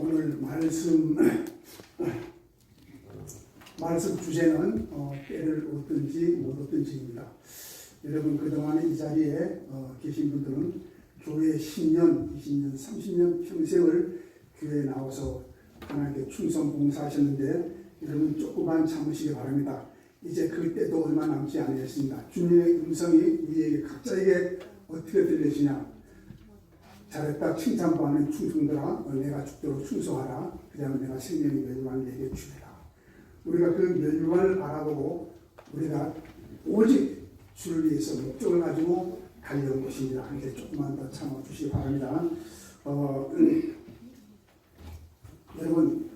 오늘 말씀 주제는 때를 얻든지 못 얻든지입니다. 여러분 그동안 이 자리에 계신 분들은 교회 10년, 20년, 30년 평생을 교회에 나와서 하나님께 충성 봉사하셨는데 여러분 조금만 참으시기 바랍니다. 이제 그때도 얼마 남지 않았습니다. 주님의 음성이 우리에게 각자에게 어떻게 들리시냐. 잘했다 칭찬받는 충성들아 내가 죽도록 충성하라. 그러면 내가 생명의 멸류관을 내게 주리라. 우리가 그 멸류관을 바라보고 우리가 오직 주를 위해서 목적을 가지고 달려온 것입니다. 이제 조금만 더 참아주시기 바랍니다. 여러분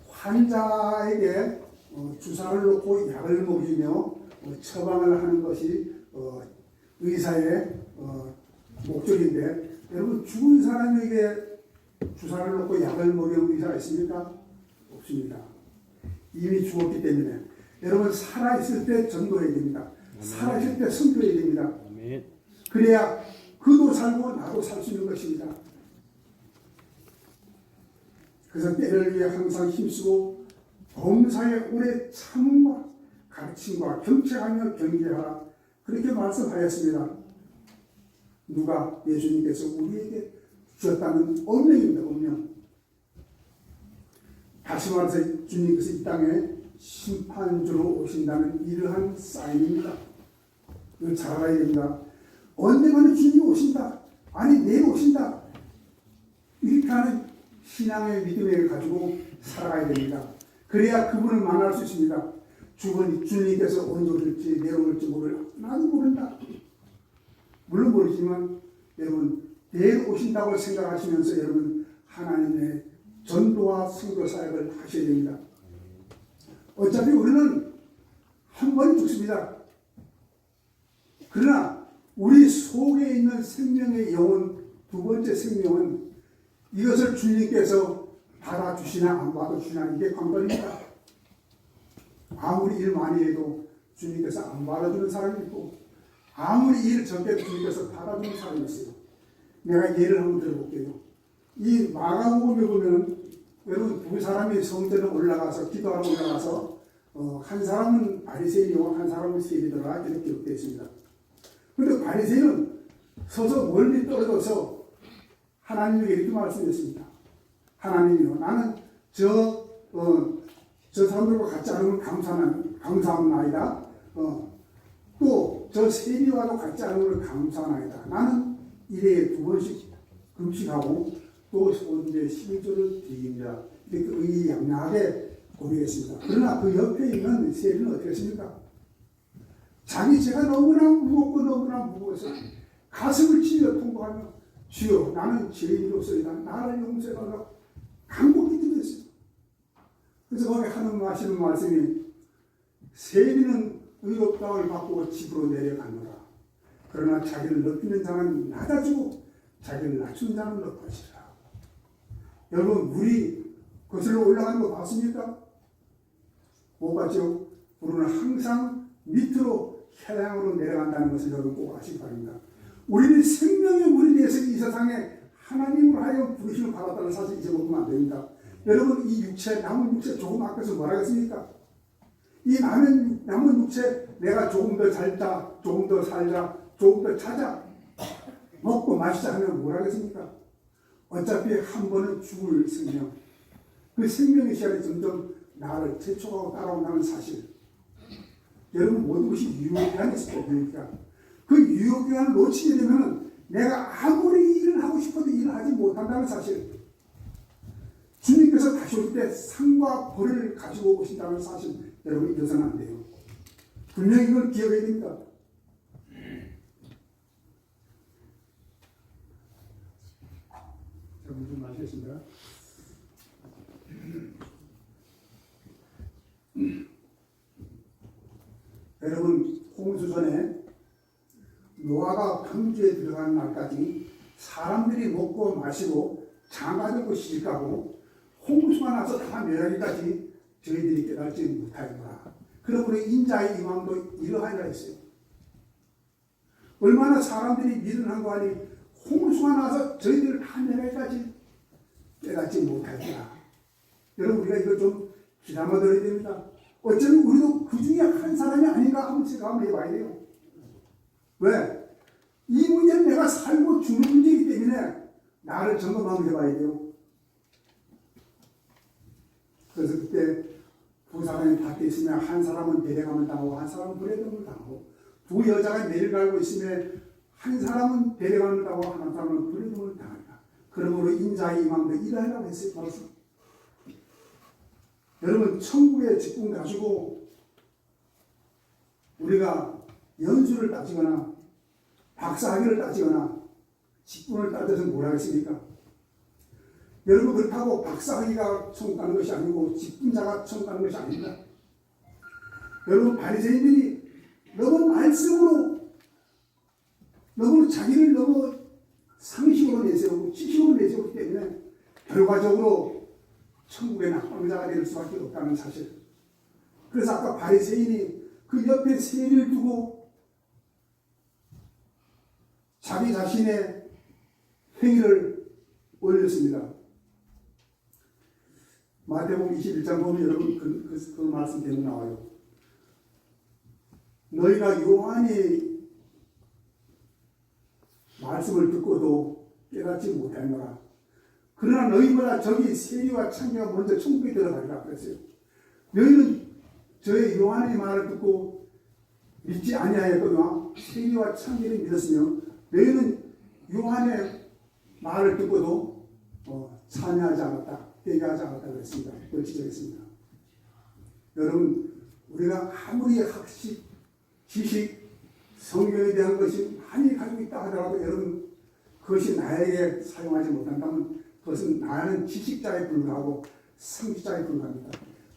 환자에게 주사를 놓고 약을 먹이며 처방을 하는 것이 의사의 목적인데 여러분 죽은 사람에게 주사를 놓고 약을 먹이는 의사가 있습니까? 없습니다. 이미 죽었기 때문에 여러분 살아있을 때 전도해야 됩니다. 살아있을 때 선교해야 됩니다. 그래야 그도 살고 나도 살 수 있는 것입니다. 그래서 때를 위해 항상 힘쓰고 범사에 오래 참음과 가르침과 경책하며 경계하라. 그렇게 말씀하였습니다. 누가? 예수님께서 우리에게 주셨다는 언명입니다. 언명. 다시 말해서 주님께서 이 땅에 심판주로 오신다는 이러한 사인입니다. 이걸 잘 알아야 됩니다. 언젠가는 주님이 오신다. 아니 내일 오신다. 이렇게 하는 신앙의 믿음을 가지고 살아가야 됩니다. 그래야 그분을 만날 수 있습니다. 주님께서 언제 오실지 내일 올지 나도 모른다. 물론 모르지만 여러분 내일 오신다고 생각하시면서 여러분 하나님의 전도와 선교 사역을 하셔야 됩니다. 어차피 우리는 한 번 죽습니다. 그러나 우리 속에 있는 생명의 영혼 두 번째 생명은 이것을 주님께서 받아주시나 안 받아주시나 이게 관건입니다. 아무리 일 많이 해도 주님께서 안 받아주는 사람이 있고 아무리 일 적게 주님께서 받아주는 사람이 있어요. 내가 예를 한번 들어볼게요. 이 마가복음에 보면 여러분 두 사람이 성전에 올라가서 기도하러 올라가서 한 사람은 바리새인이고 한 사람은 세리더라 이렇게 기록되어 있습니다. 그런데 바리새인은 서서 멀리 떨어져서 하나님에게 이렇게 말씀했습니다. 하나님이요 나는 저 사람들과 같지 않으면 감사합나이다. 또 저 세리와도 같지 않으면 감사하나이다. 나는 일에 2번씩 금식하고 또 언제 11조를 드립니다. 이렇게 의양양하게 고백했습니다. 그러나 그 옆에 있는 세리는 어떻게 했습니까? 자기 죄가 너무나 무겁고 너무나 무거워서 가슴을 찔러 통곡하며 주여 나는 죄인으로서이다. 나를 용서해달라고 간곡히 기도했어요. 그래서 거기 하시는 말씀이 세리는 의롭다함을 받고 집으로 내려가노라. 그러나 자기를 높이는 자는 낮아지고 자기를 낮춘 자는 높아지라. 여러분 물이 거슬러 올라가는 거 봤습니까? 못 봤죠? 우리는 항상 밑으로 해양으로 내려간다는 것을 여러분 꼭 아시기 바랍니다. 우리는 생명의 물에 대해서 이 세상에 하나님으로 하여금 부르심을 받았다는 사실 잊어먹으면 안 됩니다. 여러분 이 육체 남은 육체 조금 아껴서 뭐라겠습니까? 이 남은 육체 내가 조금 더 살자, 조금 더 살자, 조금 더 자자, 먹고 마시자 하면 뭘 하겠습니까? 어차피 한 번은 죽을 생명, 그 생명의 시간이 점점 나를 재촉하고 따라온다는 사실. 여러분 모든 것이 유효기한이 있을 때니까 그 유효기한을 놓치게 되면 내가 아무리 일을 하고 싶어도 일을 하지 못한다는 사실. 주님께서 다시 올 때 상과 벌을 가지고 오신다는 사실 여러분 잊어서는 안 돼요. 분명히 이걸 기억해야 됩니다. 자, 물 좀 마시겠습니다. 여러분 홍수 전에 노아가 방주에 들어가는 날까지 사람들이 먹고 마시고 장가들고 시집가고 홍수가 나서 다 멸하기까지 저희들이 깨달지 못하였노라. 그러므로 인자의 임함도 이러하리라 했어요. 얼마나 사람들이 미련한 거 아니 홍수가 나서 저희들을 다 멸하기까지 깨닫지 못할까. 여러분 우리가 이거 좀 기담아 들어야 됩니다. 어쩌면 우리도 그 중에 한 사람이 아닌가 한번 생각을 해봐야 돼요. 왜? 이 문제는 내가 살고 죽는 문제이기 때문에 나를 점검 한번 해봐야 돼요. 그래서 그때 두 사람이 밭에 있으면 한 사람은 배려감을 당하고 한 사람은 불의감을 당하고 두 여자가 매를 갈고 있으면 한 사람은 배려감을 당하고 한 사람은 불의감을 당한다. 그러므로 인자의 임함도 일하라고 했어요. 벌써. 여러분 천국의 직분 가지고 우리가 연수를 따지거나 박사학위를 따지거나 직분을 따져서 뭐라 했습니까? 여러분 그렇다고 박사학위가 천국 가는 것이 아니고 직분자가 천국 가는 것이 아닙니다. 여러분 바리새인들이 너무 말씀으로 너무 자기를 너무 상식으로 내세우고 지식으로 내세우기 때문에 결과적으로 천국의 낙방자가 될 수밖에 없다는 사실. 그래서 아까 바리새인이 그 옆에 세리를 두고 자기 자신의 행위를 올렸습니다. 마태복음 21장 보면 여러분 그 말씀 대목 나와요. 너희가 요한이 말씀을 듣고도 깨닫지 못하노라. 그러나 너희보다 저기 세리와 창기가 먼저 천국에 들어가리라 그랬어요. 너희는 저의 요한의 말을 듣고 믿지 아니하였거나 세리와 창기를 믿었으며 너희는 요한의 말을 듣고도 참여하지 않았다, 회개하지 않았다 그랬습니다. 그걸 지적했습니다. 여러분 우리가 아무리 학식, 지식, 성경에 대한 것이 많이 가지고 있다 하더라도 여러분 그것이 나에게 사용하지 못한다면 그것은 나는 지식자에 불과하고 성직자에 불과합니다.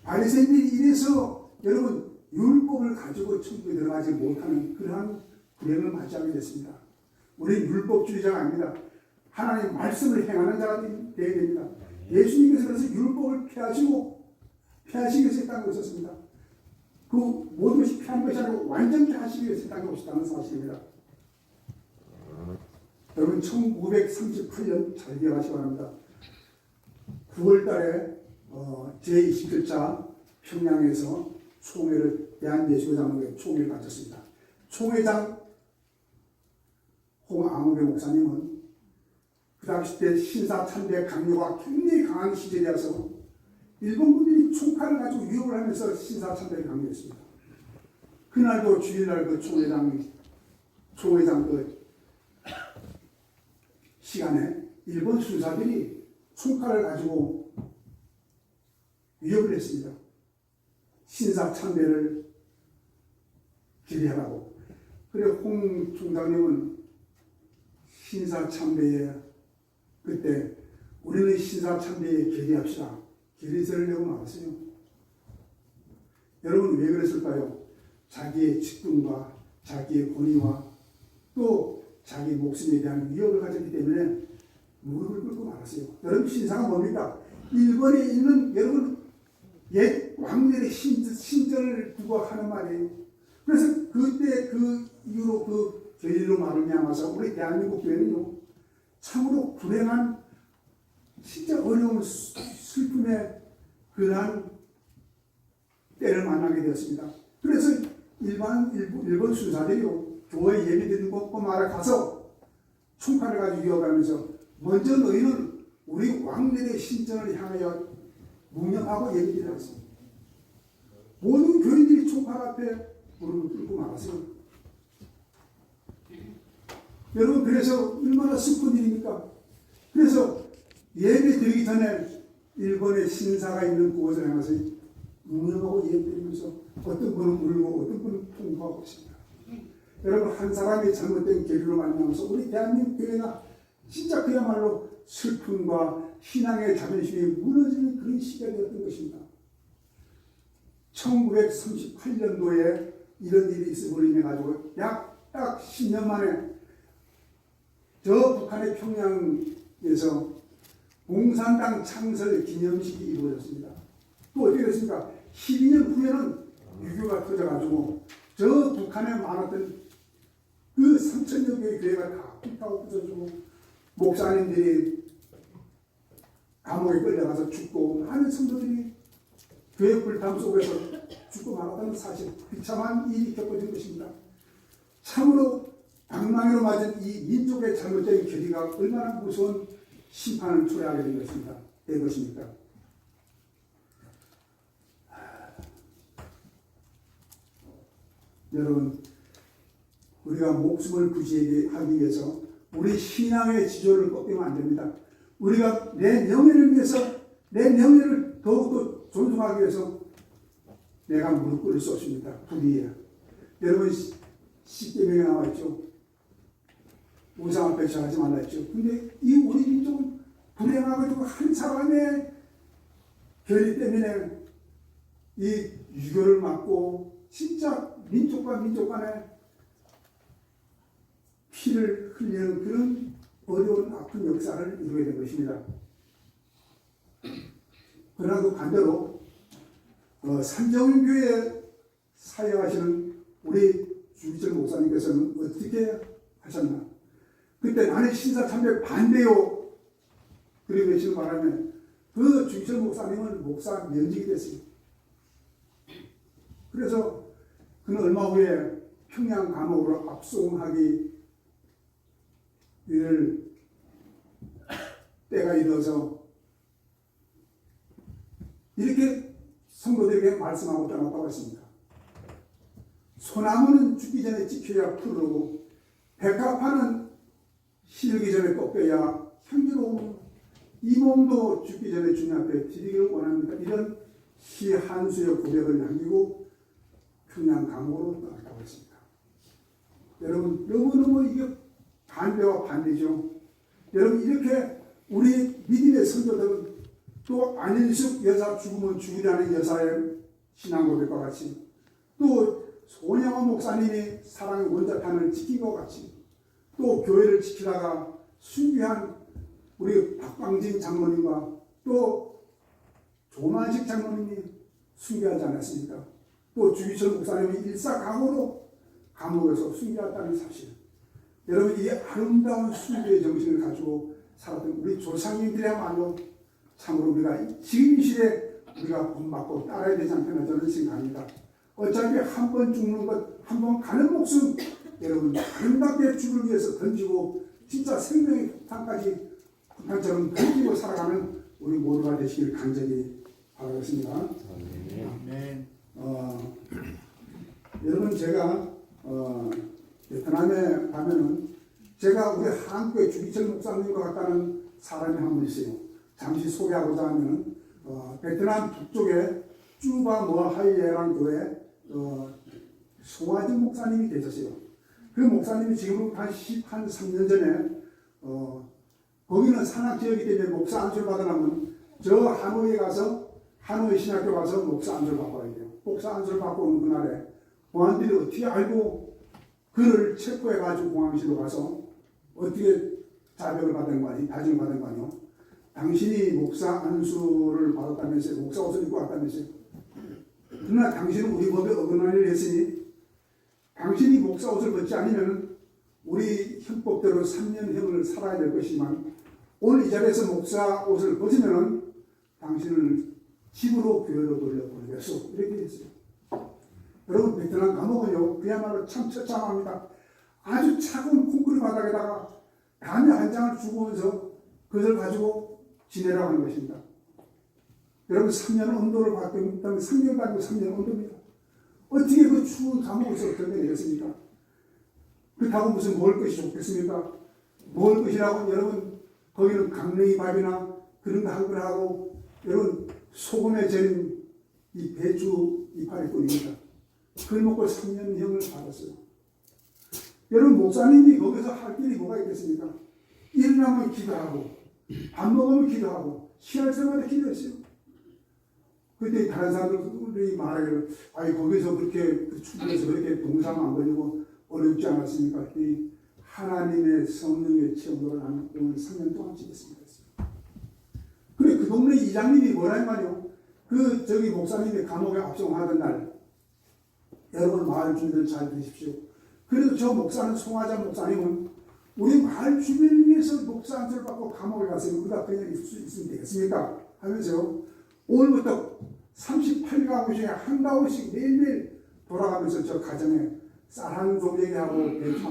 바리새인들이 이래서 여러분 율법을 가지고 천국에 들어가지 못하는 그러한 불행을 맞이하게 됐습니다. 우리는 율법주의자가 아닙니다. 하나님의 말씀을 행하는 자가 되어야 됩니다. 예수님께서 그래서 율법을 피하시기 위해서 이 땅에 오셨습니다. 그 모든 것이 피하는 것이 아니고 완전히 하시기 위해서 이 땅에 오셨다는 사실입니다. 여러분 1938년 잘 기억하시기 바랍니다. 9월 달에 제27차 평양에서 총회를 대한예수교장로회 총회를 가졌습니다. 총회장 홍아무개 목사님은 그 당시 때 신사참배 강요가 굉장히 강한 시절이어서 일본군들이 총칼을 가지고 위협을 하면서 신사참배를 강요했습니다. 그날도 주일날 그 총회장 그 시간에 일본 순사들이 총칼을 가지고 위협을 했습니다. 신사참배를 기대하라고. 그래 홍 총장님은 신사참배에 그때 우리는 신사참배에 결의합시다. 결의서를 내고 나왔어요. 여러분 왜 그랬을까요? 자기의 직분과 자기의 권위와 또 자기 목숨에 대한 위협을 가졌기 때문에 무릎을 꿇고 말았어요. 여러분 신사가 뭡니까? 일본에 있는 여러분 옛 왕들의 신전을 두고 하는 말이에요. 그래서 그때 그 이후로 그 결의로 말미암아서 우리 대한민국 교회는요 참으로 불행한 진짜 어려운 슬픔의 그러한 때를 만나게 되었습니다. 그래서 일본 순사들이요 교회 예배 드리는 곳마다 가서 총칼을 가지고 위협하면서 먼저 너희는 우리 왕들의 신전을 향하여 묵념하고 예배드리라 했습니다. 모든 교인들이 총칼 앞에 무릎을 꿇고 말았어요. 여러분 그래서 얼마나 슬픈 일입니까? 그래서 예배 드리기 전에 일본의 신사가 있는 그곳을 향해서 묵념하고 예배드리면서 어떤 분은 울고 어떤 분은 통곡하고 있습니다. 여러분 한 사람의 잘못된 계류로 만나면서 우리 대한민국 교회가 진짜 그야말로 슬픔과 신앙의 자존심이 무너지는 그런 시기가 되었던 것입니다. 1938년도에 이런 일이 있어버리며 가지고 약 딱 10년 만에 저 북한의 평양에서 공산당 창설 기념식이 이루어졌습니다. 또 어떻게 됐습니까? 12년 후에는 유교가 터져가지고 저 북한에 많았던 그 3,000여 개의 교회가 다 불타고 부서지고 목사님들이 감옥에 끌려가서 죽고 많은 성도들이 교회 불탐 속에서 죽고 말았다는 사실, 비참한 일이 겪어진 것입니다. 참으로 방망이로 맞은 이 민족의 잘못된 결의가 얼마나 무서운 심판을 초래하게 된 것입니까? 여러분, 우리가 목숨을 부지하기 위해서 우리 신앙의 지조를 꺾이면 안 됩니다. 우리가 내 명예를 위해서, 내 명예를 더욱더 존중하기 위해서 내가 무릎 꿇을 수 없습니다. 불의에. 여러분, 십계명에 나와 있죠. 우상 앞에 절하지 말라 했죠. 근데 이 우리 민족은 불행하게도 한 사람의 결의 때문에 이 유교를 막고 진짜 민족과 민족 간에 피를 흘리는 그런 어려운 아픈 역사를 이루게 된 것입니다. 그러나 그 반대로 산정교회에 사역하시는 우리 주기철 목사님께서는 어떻게 하셨나? 그때 나는 신사참배 반대요. 그리고 외치는 바람에 그 주기철 목사님은 목사 면직이 됐어요. 그래서 그는 얼마 후에 평양 감옥으로 압송하기 를 때가 이르러서 이렇게 성도들에게 말씀하고 떠났다고 했습니다. 소나무는 죽기 전에 지켜야 푸르고 백합화는 시들기 전에 꺾여야 향기로운 이 몸도 죽기 전에 주님 앞에 드리기를 원합니다. 이런 시 한 수의 고백을 남기고 평양 감옥으로 떠났다고 했습니다. 여러분, 너무너무 이게 반대와 반대죠. 여러분, 이렇게 우리 믿음의 성도들은 또 안인숙 여사 죽으면 죽으라는 여사의 신앙 고백과 같이, 또 손양원 목사님이 사랑의 원자탄을 지킨 것 같이, 또 교회를 지키다가 순교한 우리 박광진 장로님과 또 조만식 장로님이 순교하지 않았습니까? 또 주기철 목사님이 일사강으로 감옥에서 순교했다는 사실. 여러분, 이 아름다운 순교의 정신을 가지고 살았던 우리 조상님들이야말로 참으로 우리가 지금 이 시대에 우리가 본받고 따라야 되지 않겠나 저는 생각합니다. 어차피 한 번 죽는 것, 한 번 가는 목숨, 여러분 아름답게 죽을 위해서 던지고 진짜 생명의 폭탄까지 폭탄처럼 던지고 살아가는 우리 모두가 되시길 간절히 바라겠습니다. 아멘. 여러분, 제가 베트남에 가면은 제가 우리 한국의 주기철 목사님과 같다는 사람이 한 분 있어요. 잠시 소개하고자 하면은 베트남 북쪽에 쭈바 머하이에라는 교회 송화진 목사님이 계셨어요. 그 목사님이 지금 한 3년 전에 거기는 산악 지역이기 때문에 목사 안수를 받으려면 저 하노이에 가서 하노이 신학교 가서 목사 안수를 받아야 돼요. 목사 안수를 받고 오는 그날에 공안들이 어떻게 알고 그를 체포해가지고 공항실로 가서 어떻게 자백을 받은 거 아니, 다짐을 받은 거 아니요? 당신이 목사 안수를 받았다면서요? 목사 옷을 입고 왔다면서요? 그러나 당신은 우리 법에 어긋나는 일을 했으니 당신이 목사 옷을 벗지 않으면 우리 형법대로 3년형을 살아야 될 것이지만 오늘 이 자리에서 목사 옷을 벗으면 당신을 집으로 교회로 돌려보내겠소. 이렇게 했어요. 여러분, 베트남 감옥은요, 그야말로 참 처참합니다. 아주 차가운 콘크리트 바닥에다가 담요 한 장을 주고면서 그것을 가지고 지내라고 하는 것입니다. 여러분, 3년 온도를 받으면 3년 받고 3년 온도입니다. 어떻게 그 추운 감옥에서 견뎌내겠습니까? 그렇다고 무슨 먹을 것이 좋겠습니까? 먹을 것이라고 여러분, 거기는 강냉이 밥이나 그런 거 한 걸 하고 여러분, 소금에 절인 이 배추 이파리 뿐입니다. 그걸 먹고 3년형을 받았어요. 여러분, 목사님이 거기서 할 일이 뭐가 있겠습니까? 일어나면 기도하고 밥 먹으면 기도하고 쉬할 때마다 기도했어요. 그때 다른 사람들이 말하기를 아니 거기서 그렇게 출근해서 그렇게 동상 안 걸리고 어렵지 않았습니까? 이 하나님의 성령의 체험을 한 오늘 3년 동안 지냈습니다. 그래, 그 동네 이장님이 뭐라 말이요? 그 저기 목사님이 감옥에 압송하던 날, 여러분 마을 주민들 잘 들으십시오. 그래도 저 목사는 송하자 목사님은 우리 마을 주민을 위해서 위해서 목사 안수를 받고 감옥에 가서 우리가 그냥 있을 수 있으면 되겠습니까? 하면서 오늘부터 38가구 중에 한 가구씩 매일매일 돌아가면서 저 가정에 쌀 한 조개게 하고 배추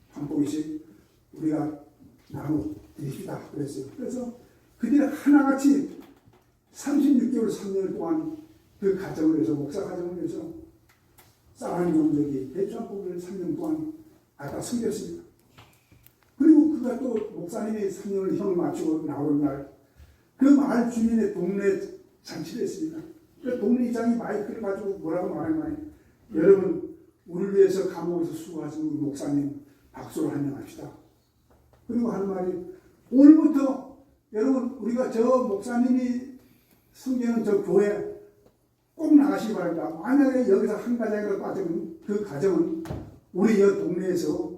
한 포기씩 우리가 나눠 드립시다 그랬어요. 그래서 그들이 하나같이 36개월 3년 동안 그 가정을 위해서 목사 가정을 위해서 쌀 한 종족이 배추 한 포기를 3년 동안 갖다 섬겼습니다. 그리고 그가 또 목사님이 3년을 형을 마치고 나오는 날 그 마을 주민의 동네 잔치를 했습니다. 그 동네 이장이 마이크를 가지고 뭐라고 말하면 여러분 우리를 위해서 감옥에서 수고하신 우리 목사님 박수로 환영합시다. 그리고 하는 말이 오늘부터 여러분 우리가 저 목사님이 섬기는 저 교회 꼭 나가시기 바랍니다. 만약에 여기서 한 가정이라도 빠지면 그 가정은 우리 여 동네에서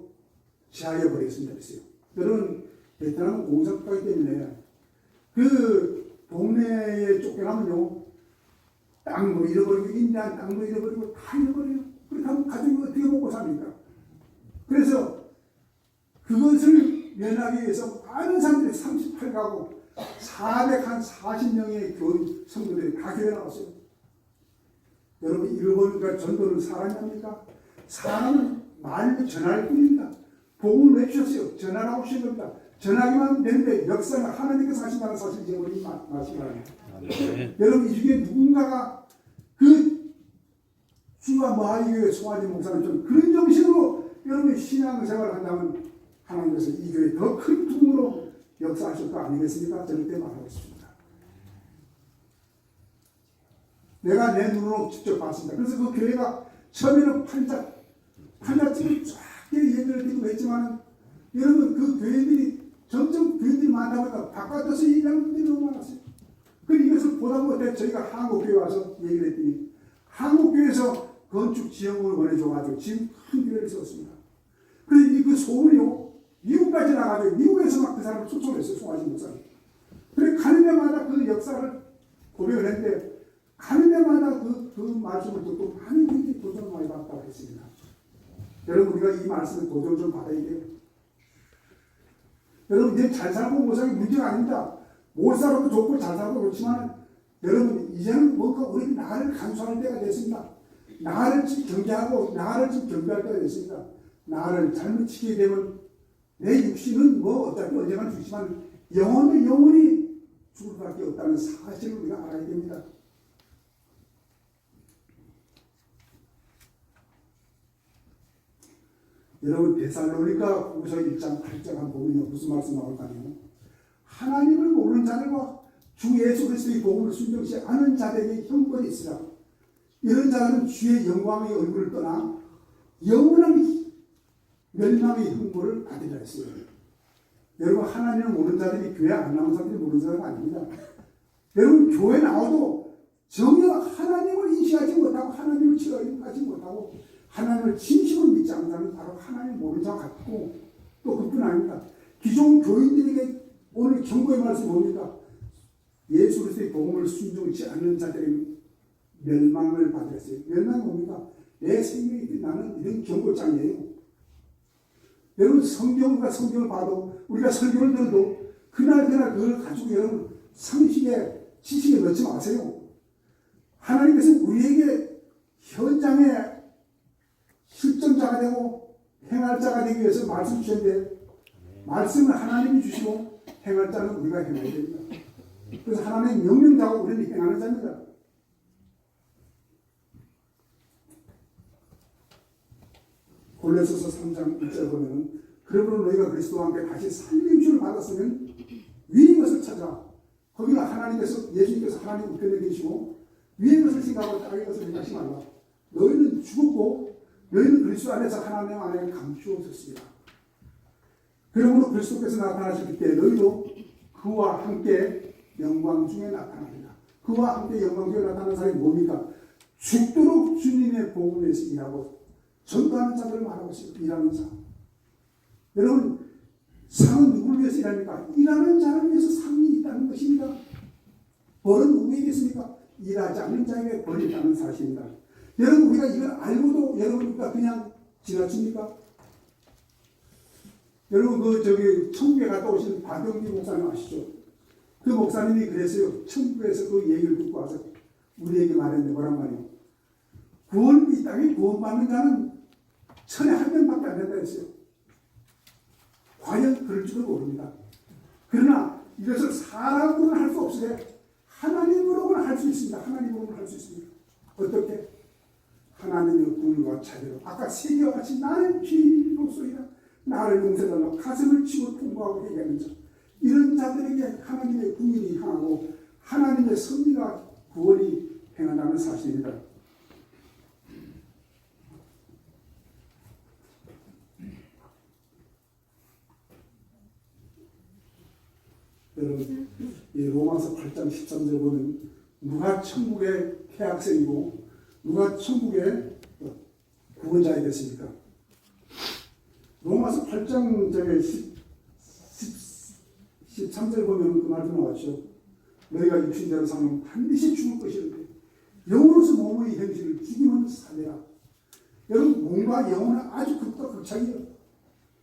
제하여 버리겠습니다. 그랬어요. 여러분 베트남은 공산국가이기 때문에 그 동네에 쫓겨나면요 땅도 잃어버리고 인자한 땅도 잃어버리고 다 잃어버려요. 그렇게 하면 가족이 어떻게 먹고 삽니까? 그래서 그것을 면하기 위해서 많은 사람들이 38가구 440명의 교인 성도들이 다 교회 나왔어요. 여러분 잃어버리니까 전도는 사람이 합니까? 사람은 말로 전할 뿐입니다. 복음을 외주셨어요. 전하라고 하신 겁니다. 전하기만 되는데 역사는 하나님께서 하신다는 사실 잊어버리지 마시기 바랍니다. 여러분 이 중에 누군가가 그 주와 마하이교회 송아지 목사는 좀 그런 정신으로 여러분이 신앙생활을 한다면 하나님께서 이 교회에 더 큰 부흥으로 역사하실 거 아니겠습니까? 절대 말하고 있습니다. 내가 내 눈으로 직접 봤습니다. 그래서 그 교회가 처음에는 판잣집을 쫙 예배를 드리고 했지만 여러분 그 교회들이 점점 교회들이 많다 보니까 바깥에서 일하는 분들이 너무 많았어요. 그래서 이것을 보다 못해 저희가 한국교회 와서 얘기를 했더니 한국교회에서 건축 지원금을 보내줘가지고 지금 큰 교회를 세웠습니다. 그래서 그 소문이요 미국까지 나가지고 미국에서 막 그 사람을 초청했어요. 송아지 목사님. 그래 가는 데마다 그 역사를 고백을 했는데 가는 데마다 그 말씀을 듣고 많은 분들이 도전을 많이 받았다고 했습니다. 여러분 우리가 이 말씀을 도전 좀 받아야 돼요. 여러분 이제 잘 살고 못 살기 문제가 아닙니다. 못 살아도 좋고 잘 살아도 좋지만 여러분 이제는 뭔가 우리 나를 간수할 때가 됐습니다. 나를 경계하고 나를 경배할 때가 됐습니다. 나를 잘못 지키게 되면 내 육신은 뭐 어차피 언젠가 죽지만 영혼이 죽을 수밖에 없다는 사실을 우리가 알아야 됩니다. 여러분 데살로니가 후서 1장 8절 한 보면 무슨 말씀 나올까요? 하나님을 모르는 자들과 주 예수 그리스도의 복음을 순종치 않은 자들에게 형벌이 있으라. 이런 자들은 주의 영광의 얼굴을 떠나 영원한 멸망의 형벌을 받으리라 했어요. 여러분 하나님을 모르는 자들이 교회 안 나온 사람들이 모르는 사람이 아닙니다. 여러분 교회 나와도 전혀 하나님을 인식하지 못하고 하나님을 지어하지 못하고 하나님을 진심으로 믿지 않는 사람은 바로 하나님을 모르는 자 같고 또 그뿐 아닙니다. 기존 교인들에게 오늘 경고의 말씀이 뭡니까? 예수 그리스도의 복음을 순종치 않는 자들은 멸망을 받았어요. 멸망이 뭡니까? 내 생명이 나는 이런 경고장이에요. 여러분 성경을 봐도 우리가 설교를 들어도 그날 그걸 가지고 여러분 상식에 지식에 넣지 마세요. 하나님께서 우리에게 현장에 실전자가 되고 행할 자가 되기 위해서 말씀 주셨는데 말씀을 하나님이 주시고 행할 자는 우리가 행해야 됩니다. 그래서 하나님의 명령자고 우리는 행하는 자입니다. 골로새서 3장 1절 보면 그러므로 너희가 그리스도와 함께 다시 살림주를 받았으면 위의 것을 찾아. 거기가 하나님께서 예수님께서 하나님 우편에 계시고 위의 것을 생각하고 땅의 것을 생각하지 말라. 너희는 죽었고 너희는 그리스도 안에서 하나님 안에 감추어졌습니다. 그러므로 그리스도께서 나타나실 때 너희도 그와 함께 영광 중에 나타납니다. 그와 함께 영광 중에 나타나는 사람이 뭡니까? 죽도록 주님의 복음에서 일하고 전도하는 자들을 말하고 있습니다. 일하는 자. 여러분 상은 누구를 위해서 일합니까? 일하는 자를 위해서 상이 있다는 것입니다. 벌은 누구에게 있습니까? 일하지 않는 자에게 벌이 있다는 사실입니다. 여러분 우리가 이걸 알고도 여러분 우리가 그냥 지나칩니까? 여러분 천국에 갔다 오신 박영기 목사님 아시죠? 그 목사님이 그랬어요. 천국에서 그 얘기를 듣고 와서 우리에게 말했는데 뭐란 말이에요? 이 땅에 구원받는 자는 천에 한 명밖에 안 된다 했어요. 과연 그럴지도 모릅니다. 그러나 이것을 사람으로는 할 수 없으되 하나님으로는 할 수 있습니다. 하나님으로는 할 수 있습니다. 어떻게? 하나님의 공의와 자비로 아까 세계와 같이 나는 피로소이다. 나를 용서달라고 가슴을 치고 통보하고 얘기하는 자. 이런 자들에게 하나님의 공의를 향하고 하나님의 섭리가 구원이 행한다는 사실입니다. 여러분, 이 로마서 8장 13절 보면 누가 천국의 태학생이고 누가 천국의 구원자가 됐습니까? 로마서 8장 13절 보면 그 말도 나왔죠. 너희가 육신대로 사는 반드시 죽을 것이는데 영으로서 몸의 형질을 죽이면 살리라. 여러분, 몸과 영혼은 아주 극과 극차이에요.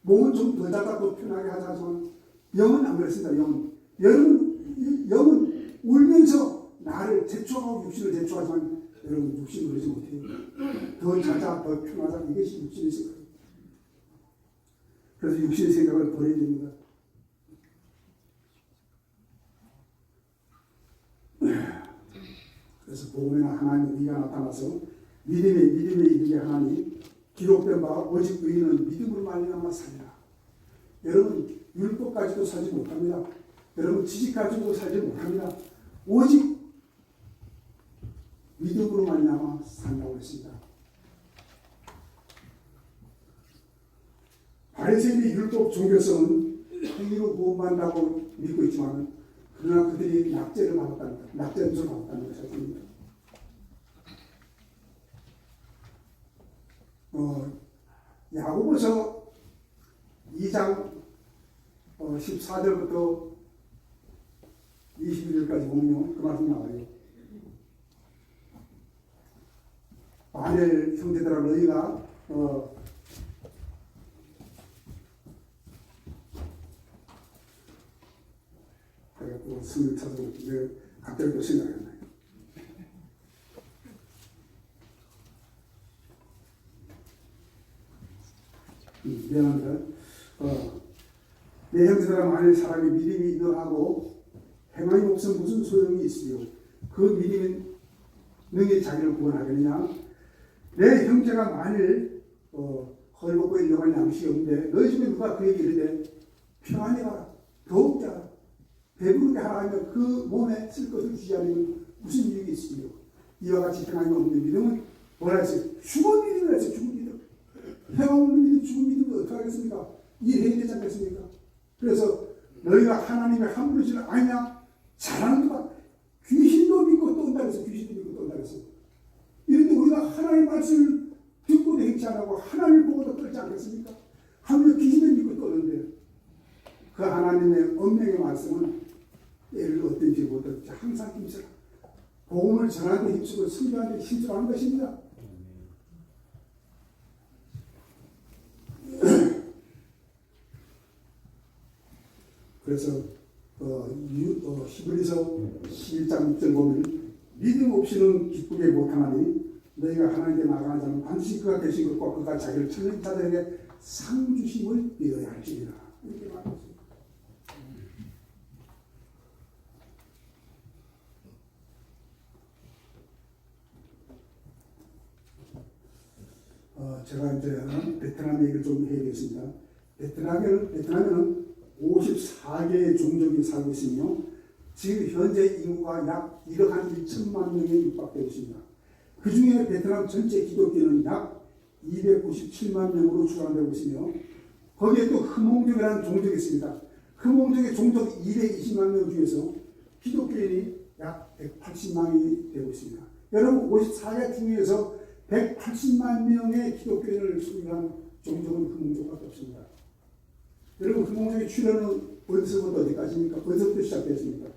몸은 좀 더 작아도 편하게 하자지만 영은 안 그렇습니다. 영은 울면서 나를 제초하고 육신을 제초하지만 여러분 육신을 그러지 못해요. 더 자자, 더 편하자. 이것이 육신의 생각. 그래서 육신의 생각을 버려야 됩니다. 그래서 복음에는 하나님의 의가 나타나서 믿음에 이르게 하나니 기록된 바 오직 의인은 믿음으로 말미암아 살리라. 여러분 율법 가지고 살지 못합니다. 여러분 지식 가지고 살지 못합니다. 오직 믿음으로 말미암아 산다고 했습니다. 바리새인의 율법 종교성은 행위로 구원받는다고 믿고 있지만 그러나 그들이 낙제를 받았다는 것, 낙제를 받았다는 것입니다. 야고보서 2장 14절부터 21절까지 보면 그 말씀 나와요. 만일 형제들아 너희가 그래갖고 숨을 차서 갑자기 또 생각이 안 나요. 미안합니다. 내 형제들아 만일 사람이 믿음이 있더하고 행함이 없으면 무슨 소용이 있으요? 그 믿음이 능히 자기를 구원하겠느냐? 내 형제가 만일 헐벗고 일용할 양식이 없는데 너희 집에 누가 그에게 이르되 평안히 가라, 더욱게 하라, 배부르게 하라 하면 그 몸에 쓸 것을 주지 않으면 무슨 유익이 있으며 이와 같이 평안이 없는 믿음은 뭐라 했어요? 죽은 믿음이라 했어요. 죽은 믿음. 평안 없는 믿음, 죽은 믿음은 어떻게 하겠습니까? 일해야 되지 않겠습니까? 그래서 너희가 하나님의 함부로지를 아냐? 잘하는 거다. 귀신도 믿고 또 온다 그랬어요. 귀신도 믿고 또 온다 그랬어요. 이런데 우리가 하나님의 말씀을 듣고도 행치 안 하고 하나님을 보고도 떨지 않겠습니까? 하물며 귀신을 믿고 떠는데 그 하나님의 엄명의 말씀은 때를 어떤지 못할지 항상 힘쓰라. 복음을 전하는 데 힘쓰고 선교하는 데 힘쓰라 하는 것입니다. 그래서 히브리서 11장 6절 보면 믿음 없이는 기쁘게 못하나니 너희가 하나님께 나가는 자는 반드시 그가 계신 것과 그가 자기를 찾는 자들에게 상 주심을 믿어야 할지니라. 이렇게 말합니다. 제가 이제 베트남 얘기를 좀 해야겠습니다. 베트남에는 54개의 종족이 살고 있으며 지금 현재 인구가 약 1억 1천만 명에 육박되고 있습니다. 그 중에 베트남 전체 기독교는 약 297만 명으로 추산되고 있으며 거기에 또 흠몽족이라는 종족이 있습니다. 흠몽족의 종족 220만 명 중에서 기독교인이 약 180만이 되고 있습니다. 여러분 54개 중에서 180만 명의 기독교인을 수용한 종족은 흠몽족밖에 없습니다. 여러분 흠몽족의 출현은 어디서부터 어디까지입니까? 어디서부터 시작됐습니까?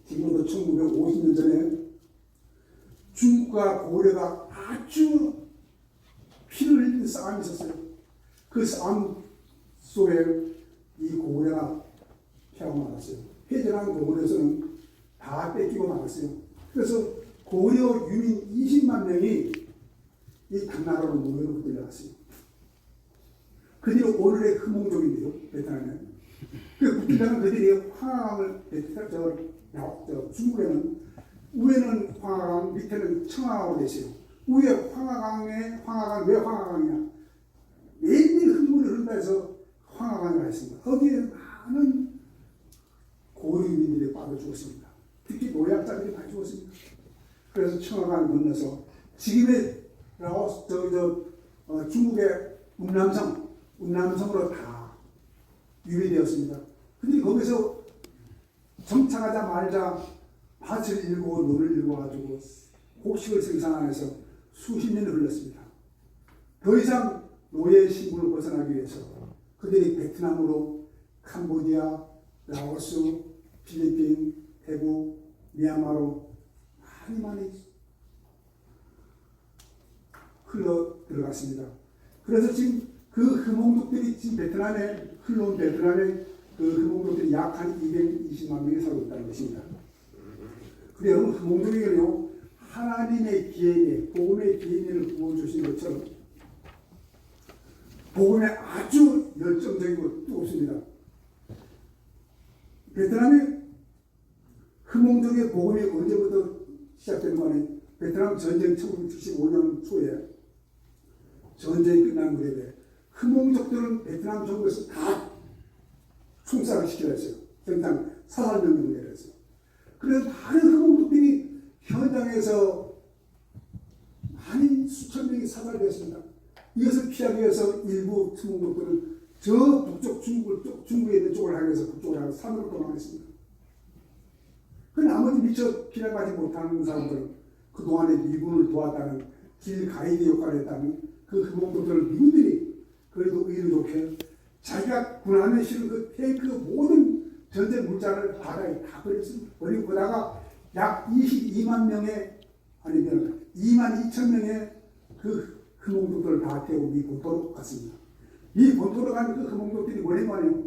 지금부터 1950년 전에 중국과 고려가 아주 피를 흘리는 싸움이 있었어요. 그 싸움 속에 이 고구려가 패하고 말았어요. 패전한 고구려에서는 다 뺏기고 말았어요. 그래서 고구려 유민 20만 명이 이 당나라로 모여로 끌려갔어요. 그들이 오늘의 금홍족인데요, 베트남에. 그 국기장은 그들이 황하강을 중국에는 위에는 황하강, 밑에는 청하강으로 되어요. 위에 황하강 왜 황하강이냐? 매일 흙물이 흐른다 해서 황하강이라 했습니다. 거기에 많은 고려 유민들이 빠져 죽었습니다. 특히 노약자들이 많이 죽었습니다. 그래서 청하강을 건너서 지금의 중국의 운남성으로 다 유배되었습니다. 근데 거기서 정착하자마자 밭을 일고 논을 일궈가지고 곡식을 생산하면서 수십 년이 흘렀습니다. 더 이상 노예 신분을 벗어나기 위해서 그들이 베트남으로 캄보디아, 라오스, 필리핀, 태국, 미얀마로 많이 흘러 들어갔습니다. 그래서 지금 그 흠몽족들이 지금 베트남에 흘러온 베트남에 그 흠몽족들이 약 한 220만 명이 살고 있다는 것입니다. 그런데 여러분 흠몽족에게는요 하나님의 기회에 복음의 기회를 부어주신 것처럼 복음에 아주 열정적이고 뜨겁습니다. 베트남의 흠몽족의 복음이 언제부터 시작되는 거니? 베트남 전쟁 1975년 초에 전쟁이 끝난 무렵에 흠몽족들은 베트남 정부에서 다 총살을 시켜야 했어요. 당장 사살명령을 내렸어요. 그래서 많은 흠몽족들이 현장에서 많이 수천 명이 사살되었습니다. 이것을 피하기 위해서 일부 흠몽족들은 저 북쪽 중국에 있는 쪽을 향해서 북쪽을 향해서 산으로 도망했습니다. 그 나머지 미처 피난가지 못하는 사람들은 그동안에 미군을 도왔다는 길 가이드 역할을 했다는 그 흠몽족들을 미군들이 그래도 의리 좋게 자기가 군함에 실은 그 탱크 모든 전쟁 물자를 바다에 다 버렸습니다. 버리고 그다가 약 22만 명의 아니면 2만 2천 명의 그 흠몽족들을 다 태우고 미 본토로 갔습니다. 이 본토로 간 그 흠몽족들이 뭐냐면요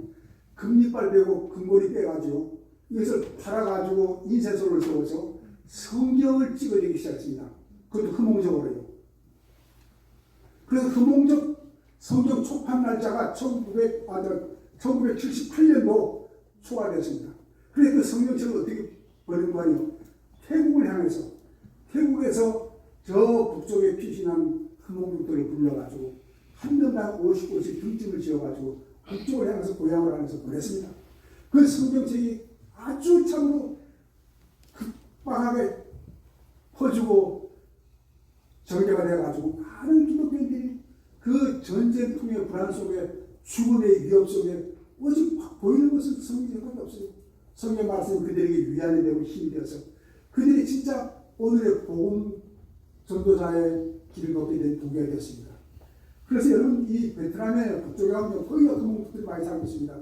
금리빨 베고 금고리 빼가지고 이것을 팔아가지고 인쇄소를 세워서 성경을 찍어내기 시작했습니다. 그것도 흠몽적으로요. 그래서 흠몽적 성경 초판 날짜가 1978년도 초과되었습니다. 그래서 그 성경책을 어떻게 버린 거 아니에요? 태국을 향해서 태국에서 저 북쪽에 피신한 흠몽족들을 불러가지고 한 명당 50곳씩 등짐을 지어가지고 북쪽을 향해서 고향을 하면서 보냈습니다. 그 성경책이 아주 참으로 급박하게 퍼지고 전개가 되어가지고 많은 기독교인들이 그 전쟁통의 불안 속에 죽음의 위협 속에 오직 보이는 것은 성경밖에 없어요. 성경 말씀이 그들에게 위안이 되고 힘이 되어서 그들이 진짜 오늘의 복음 전도자의 길을 걷게 된 동기가 되었습니다. 그래서 여러분 이 베트남의 북쪽에 가면 거기가 흠몽족들이 많이 살고 있습니다.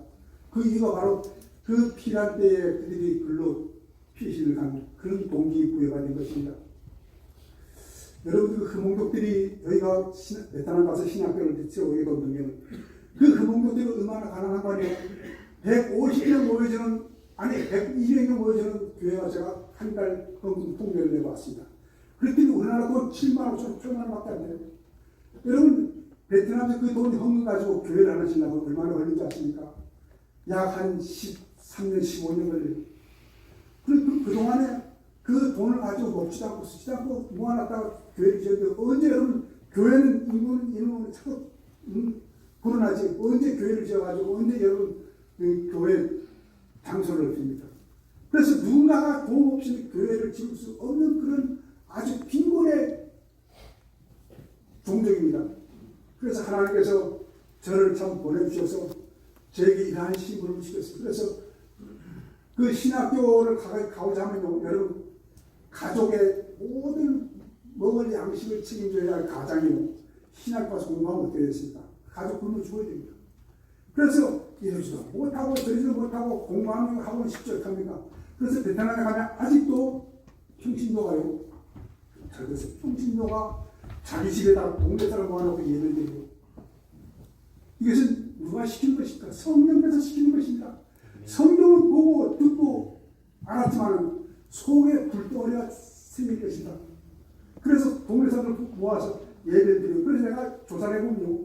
그 이유가 바로 그 피난 때에 그들이 글로 피신을 간 그런 동기부여가 된 것입니다. 여러분 그 흠몽족들이 여기가 베트남 가서 신학교를 세우게 되면 그 흠몽족들이 얼마나 가난한 거 아니에요? 150명 모여지는 아니 120명 모여지는 교회가 제가 한 달 통계를 내봤습니다. 그랬더니 우리나라 돈 7만 5천 8만 원밖에 안 돼요. 여러분 베트남에 그 돈 헌금 가지고 교회를 하나 지려고 얼마나 걸린지 아십니까? 약 한 13년 15년 걸려요. 그동안에 그 돈을 가지고 먹지도 않고 쓰지도 않고 모아놨다가 교회를 지었는데 언제 여러분 교회는 이놈을 자꾸 불어나지 언제 교회를 지어가지고 언제 여러분 그 교회 장소를 줍니까? 그래서 누군가가 도움 없이 교회를 지을 수 없는 그런 아주 빈곤의 종족입니다. 그래서 하나님께서 저를 참 보내주셔서 저에게 이러한 신분을 주셨습니다. 그래서 그 신학교를 가고자 하면요, 여러분 가족의 모든 먹을 양식을 책임져야 할 가장이요 신학 가서 공부하면 어떻게 됐습니까? 가족 굶어 죽어야 됩니다. 그래서 이러지도 못하고 저러지도 못하고 공부하는 학원 쉽지 않습니까? 그래서 베트남에 가면 아직도 평신도가요. 잘 보세요. 평신도가 자기 집에다가 동네 사람 모아놓고 예를 들고 이것은 누가 시킨 것입니까? 성령께서 시키는 것입니다. 성경은 보고 듣고 알았지만 속에 불덩어리가 생길 것이다. 그래서 동네 사람들 모아서 예배를 드리고, 그래서 내가 조사를 해보면요,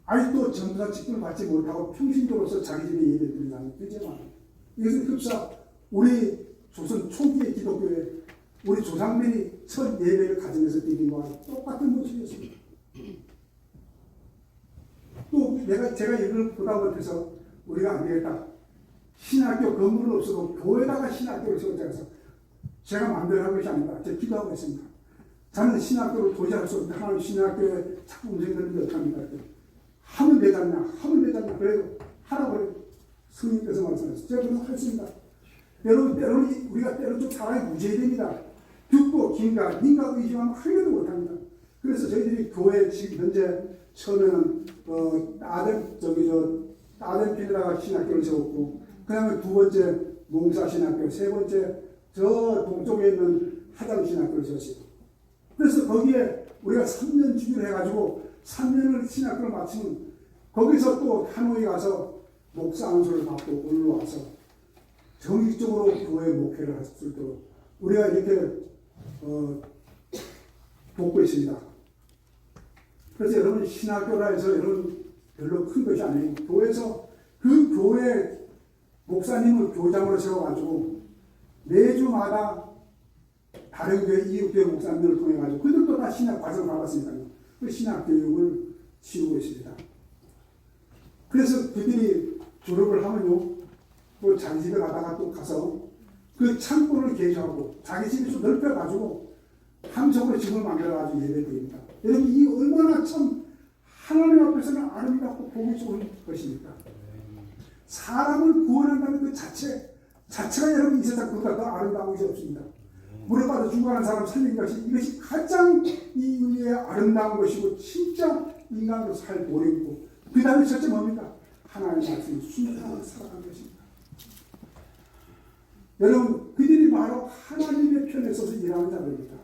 아직도 전도사 직분을 받지 못하고 평신도로서 자기 집에 예배를 드리는 사람이 굉장히 많아요. 이것은 흡사 우리 조선 초기의 기독교에 우리 조상들이 첫 예배를 가정에서 드린 거와 똑같은 모습이었습니다. 또 제가 이걸 보다 못해서 우리가 안 되겠다. 신학교 건물은 없어도 교회다가 신학교를 세우자. 제가 마음대로 한 것이 아니다. 제가 기도하고 있습니다. 저는 신학교를 도저히 할 수 없다. 하나님 신학교에 자꾸 움직이는데 어떡합니까? 하면 되지 않냐? 하면 되지 않냐? 그래도 하라고 그래요. 스님께서 말씀하셨어요. 제가 그래서 하겠습니다. 여러분, 때로는 우리가 때로 좀 사람이 무죄됩니다. 듣고 긴가 의심하면 하려도 못합니다. 그래서 저희들이 교회 지금 현재 처음에는 따덴필이라가 신학교를 세웠고, 그 다음에 두 번째 몽사신학교, 세 번째 저 동쪽에 있는 하장신학교를 세웠어요. 그래서 거기에 우리가 3년 주기를 해가지고 3년을 신학교를 마치면 거기서 또 하노이 가서 목사 안수를 받고 올라와서 정식적으로 교회 목회를 할 수 있도록 우리가 이렇게 돕고 있습니다. 그래서 여러분, 신학교라 해서 여러분 별로 큰 것이 아니에요. 교회에서 그 교회 목사님을 교장으로 세워가지고 매주마다 다른 교회, 이웃교회 목사님들을 통해가지고 그들도 다 신학 과정을 받았으니까요. 그 신학 교육을 치르고 있습니다. 그래서 그들이 졸업을 하면요, 또 자기 집에 가다가 또 가서 그 창고를 개조하고 자기 집이 좀 넓혀가지고 함정으로 집을 만들어가지고 예배드립니다. 여러분, 이 얼마나 참 하나님 앞에서는 아름답고 보기 좋은 것입니까? 사람을 구원한다는 그 자체가 여러분 이 세상 그보다 더 아름다운 것이 없습니다. 물을 받아 죽어가는 사람 살리는 것이 이것이 가장 이 의미의 아름다운 것이고 진짜 인간으로 살 도리이고, 그 다음에 첫째 뭡니까? 하나님의 말씀을 순종하고 살아가는 것입니다. 여러분, 그들이 바로 하나님의 편에 서서 일하는 자들입니다.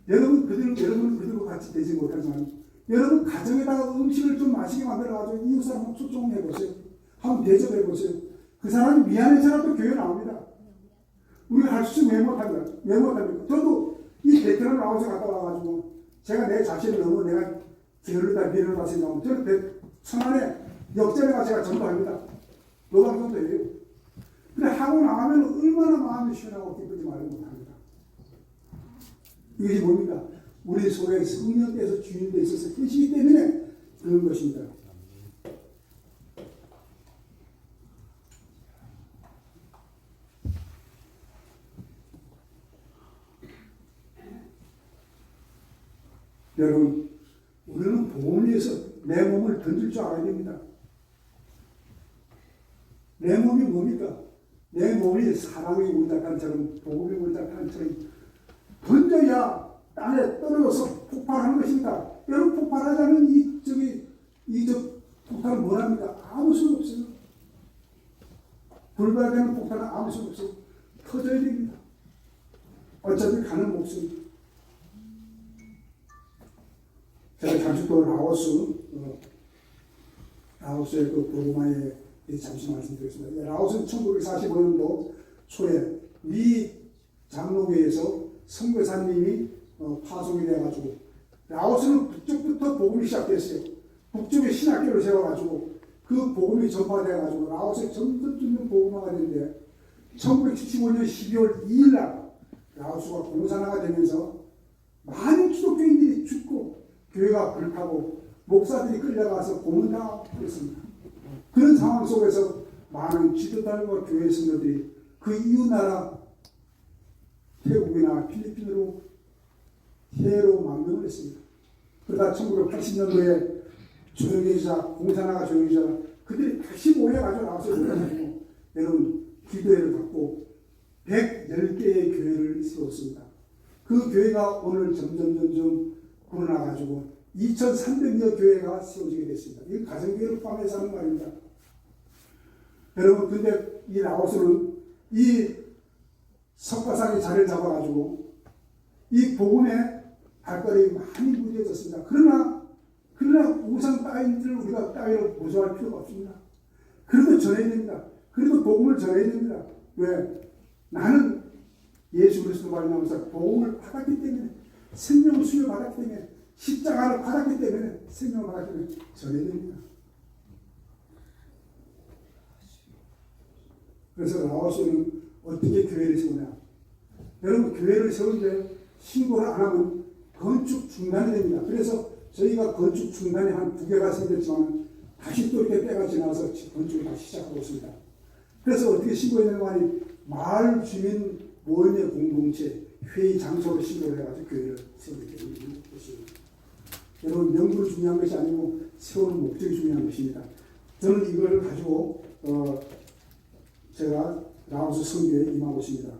여러분 그들과 같이 되지 못하지만 여러분 가정에다가 음식을 좀 맛있게 만들어가지고 이웃 사람 초청을 해보세요. 한번 대접해보세요. 그 사람이 미안해서라도 교회 나옵니다. 우리가 할 수 있으면 왜 못합니까? 저도 이 베트남 라오스 갔다 와가지고 제가 내 자신을 너무 내가 게을르다 미련하다 생각하면 저는 천안에 역전에 가서 제가 전도합니다. 노방전도 해요. 근데 하고 나가면 얼마나 마음이 시원하고 기쁘지 말고 못합니다. 이것이 뭡니까? 우리 속에 성령께서 주인돼 있어서 계시기 때문에 그런 것입니다. 여러분, 우리는 복음을 위해서 내 몸을 던질 줄 알아야 됩니다. 내 몸이 뭡니까? 내 몸이 사랑의 울작탄처럼 복음의 울작탄처럼 던져야 땅에 떨어져서 폭발하는 것입니다. 여러분, 폭발하자면 이 폭탄은 뭐랍니까? 아무 소용 없어요. 불발되는 폭탄은 아무 소용 없어요. 터져야 됩니다. 어차피 가는 목숨. 제가 잠시 또 라오스의 그 부르마에 잠시 말씀드리겠습니다. 라오스는 1945년도 초에 미 장로교에서 선교사님이 파송이 돼가지고 라오스는 북쪽부터 복음이 시작됐어요. 북쪽에 신학교를 세워가지고 그 복음이 전파돼가지고 라오스에 점점 복음화가 됐는데 1975년 12월 2일날 라오스가 공산화가 되면서 많은 기독교인들이 죽고 교회가 불타고 목사들이 끌려가서 고문당하고 그랬습니다. 그런 상황 속에서 많은 지도자들과 교회 성도들이 그 이웃나라 태국이나 필리핀으로 해외로 망명을 했습니다. 그러다 1980년도에 조용해지자, 공산화가 조용해지자 그들이 다시 모여가지고 나와서 모여가지고 여러분 기도회를 갖고 110개의 교회를 세웠습니다. 그 교회가 오늘 점점 불어나가지고 2,300여 교회가 세워지게 됐습니다. 이 가정교회를 포함해서 하는 말입니다. 여러분, 근데 이 라오스는 이 석가상이 자리를 잡아가지고 이 복음의 발걸음이 많이 무뎌졌습니다. 그러나 그러나 우상 따위들을 우리가 따위로 보조할 필요가 없습니다. 그래도 전해야 됩니다. 그래도 복음을 전해야 됩니다. 왜? 나는 예수 그리스도 말미암아서 복음을 받았기 때문에, 생명을 수여받았기 때문에, 십자가를 받았기 때문에, 생명을 받았기 때문에 전해야 됩니다. 그래서 라오스는 어떻게 교회를 세우냐? 여러분, 교회를 세우는데 신고를 안 하면 건축 중단이 됩니다. 그래서 저희가 건축 중단이 한 2개가 생겼지만 다시 또 이렇게 때가 지나서 건축을 다시 시작하고 있습니다. 그래서 어떻게 신고했냐면 아니, 마을 주민 모임의 공동체 회의 장소로 신고를 해가지고 교회를 세우게 되는 것입니다. 여러분, 명분이 중요한 것이 아니고 세우는 목적이 중요한 것입니다. 저는 이걸 가지고 제가 라오스 선교에 임하고 있습니다.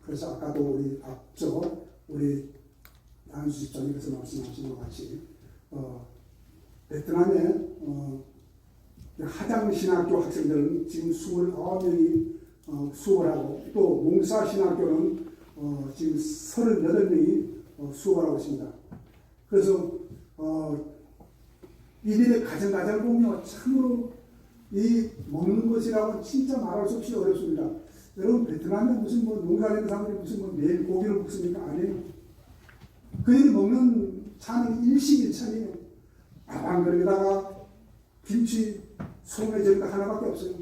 그래서 아까도 우리 앞서 우리 안수 집사님께서 말씀하신 것 같이 베트남의 하장신학교 학생들은 지금 29명이 수업을 하고 또 몽사신학교는 지금 38명이 수업을 하고 있습니다. 그래서 이들의 가정을 보면 참으로 이 먹는 것이라고 진짜 말할 수 없이 어렵습니다. 여러분, 베트남에 무슨 농사짓는 사람들이 무슨 매일 고기를 먹습니까? 아니에요. 그들이 먹는 차는 일식일찬이에요. 밥 한 그릇에다가 김치, 소매전가 하나밖에 없어요.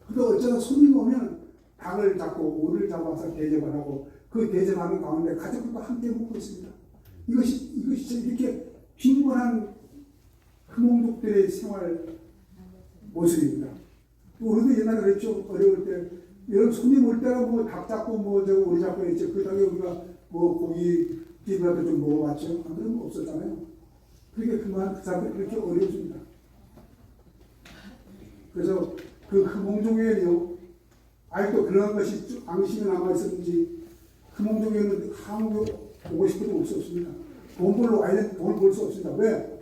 그래도 어쩌다 손님이 오면 닭을 잡고 오리를 잡아서 대접을 하고 그 대접하는 가운데 가족들과 함께 먹고 있습니다. 이것이 이렇게 빈곤한 흠몽족들의 생활 모습입니다. 우리도 옛날에 그랬죠. 어려울 때 여러분, 손님 올 때가 닭 잡고 오리 잡고 했죠. 그 당에 우리가 고기 집이라도 좀 먹어봤죠. 안 그런 거 없었잖아요. 그러니까 그 사람들 그렇게 어려워집니다. 그래서 그 흠몽종에요, 아직도 그런 것이 앙심이 남아있었는지 흠몽종에는 한국에 오고 싶어도 올 수 없습니다. 돈 벌러 와야 되는데 돈을 벌 수 없습니다. 왜?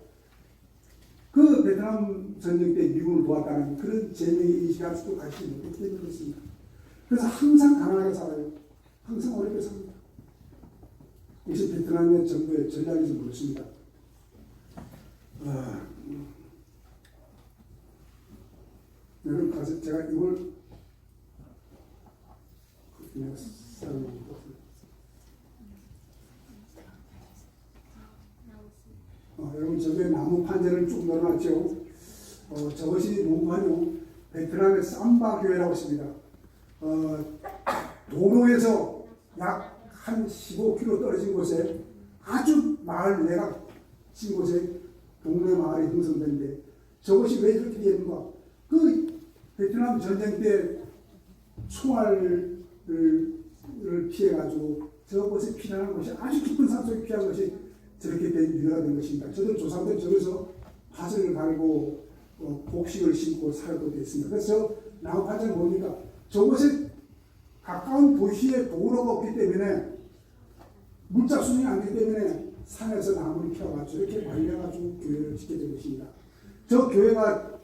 그 베트남 전쟁 때 미국을 도왔다는 그런 재미의 인식을 아직도 가지지 못했기 때문에 그렇습니다. 그래서 항상 가난하게 살아요. 항상 어렵게 삽니다. 이것이 베트남의 정부의 전략인지 모르겠습니다. 여러분, 가서 제가 이걸 여러분, 저게 나무 판재를 쭉 넣어놨죠. 저것이 뭔가요? 베트남의 삼바 교회라고 있습니다. 도로에서 약 한 15km 떨어진 곳에 아주 마을 외곽진 곳에 동네 마을이 형성되는데 저것이 왜 그렇게 되는가? 그 베트남 전쟁 때 총알을 피해가지고 저곳에 피난한 것이 아주 깊은 산속에 피한 것이 저렇게 된 유래가 된 것입니다. 저들 조상들 저기서 화석을 갈고 곡식을 심고 살고 됐습니다. 그래서 나무판자는 뭡니까? 저곳에 가까운 도시에 도로가 없기 때문에 물자 수준이 안 되기 때문에 산에서 나무를 켜가지고 이렇게 말려가지고 교회를 짓게 된 것입니다. 저 교회가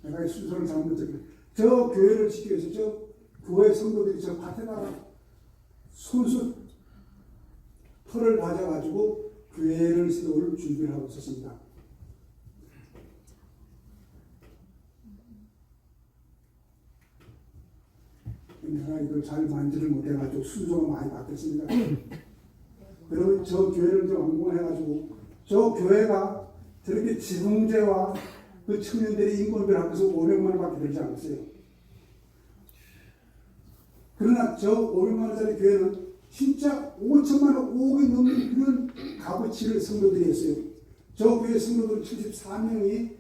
내가 순서를 잘못했네. 저 교회를 짓기 위해서 저 교회 성도들이 저 밭에다가 손수 털을 가져가지고 교회를 세울 준비를 하고 있었습니다. 내가 이걸 잘 만지를 못해가지고 순서가 많이 바뀌었습니다. 그러면 저 교회를 좀 완공해가지고 저 교회가 저렇게 지붕재와 그 청년들이 인건비를 합해서 500만 원밖에 들지 않았어요. 그러나 저 500만 원짜리 교회는 진짜 5천만 원, 5억이 넘는 그런 값어치를 성도들이 했어요. 저 교회 성도들 74명이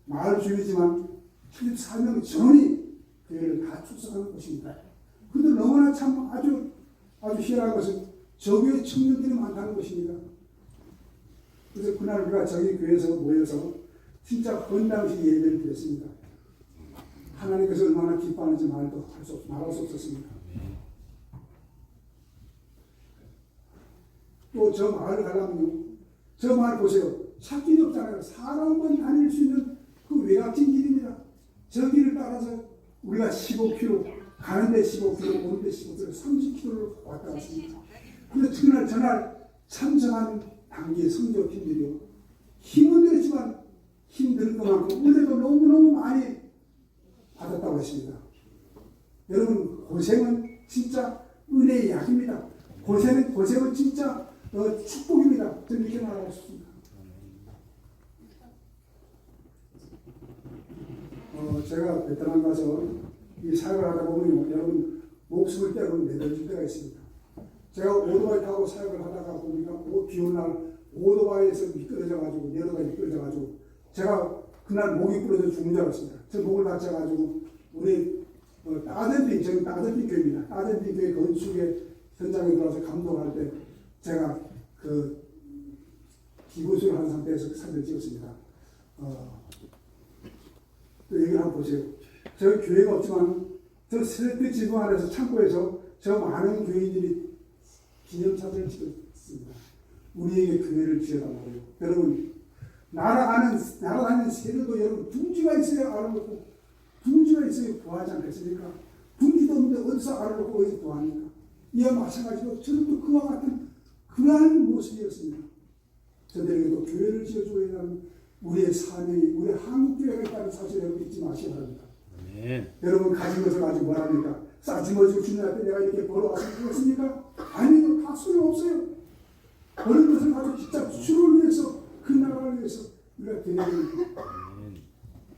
마을 주민이지만 74명 전원이 교회를 다 출석하는 것입니다. 그런데 너무나 참 아주 희한한 것은 저 교회 청년들이 많다는 것입니다. 그래서 그날 우리가 저희 교회에서 모여서 진짜 건당식 예배를 드렸습니다. 하나님께서 얼마나 기뻐하는지 말할 수 없었습니다. 또 저 마을을 가려면요, 저 마을 보세요. 찾기도 없잖아요. 사람만 다닐 수 있는 그 외곽진 길입니다. 저 길을 따라서 우리가 15km, 가는데 15km, 오는데 15km, 30km를 왔다 갔습니다. 그래서 그날 전날 참석한 단기의 성적팀들이요. 힘은 들었지만 힘들 것만큼 은혜도 너무너무 많이 받았다고 했습니다. 여러분, 고생은 진짜 은혜의 약입니다. 고생은 진짜 축복입니다. 저는 이렇게 말하고 싶습니다. 제가 베트남 가서 이 사역을 하다 보면 여러분 목숨을 때로 내려줄 때가 있습니다. 제가 오토바이 타고 사역을 하다가 보니까 비 오는 날 오토바이에서 미끄러져가지고 내려다 미끄러져가지고 제가 그날 목이 부러져 죽는 줄 알았습니다. 저 목을 다쳐가지고 우리 따뜻한 저는 따뜻한 교회입니다. 따뜻한 교회 건축의 현장에 들어와서 감독할 때 제가 그 기부수를 한 상태에서 사진을 찍었습니다. 또 얘기를 한번 보세요. 저 교회가 없지만 저 세트 지붕 안에서 창고에서 저 많은 교인들이 기념사진을 찍었습니다. 우리에게 교회를 지어달라고요. 여러분, 날아다니는 새들도 여러분 둥지가 있어야 알아놓고 둥지가 있어야 구하지 않겠습니까? 둥지도 없는데 어디서 알아놓고 어디서 구합니까? 이와 마찬가지로 저도 그와 같은 그러한 모습이었습니다. 저들에게도 교회를 지어줘야 하는 우리의 사명이 우리 한국교회가 있다는 사실을 여러분 잊지 마시기 바랍니다. 네. 여러분 가진 것을 가지고 뭐랍니까? 싸지머지고 주님 앞에 내가 이렇게 벌어왔으면 되겠습니까? 아니요, 다 소용없어요. 버는 것을 가지고 진짜 주를 위해서 그 나라를 위해서 우리가 드리는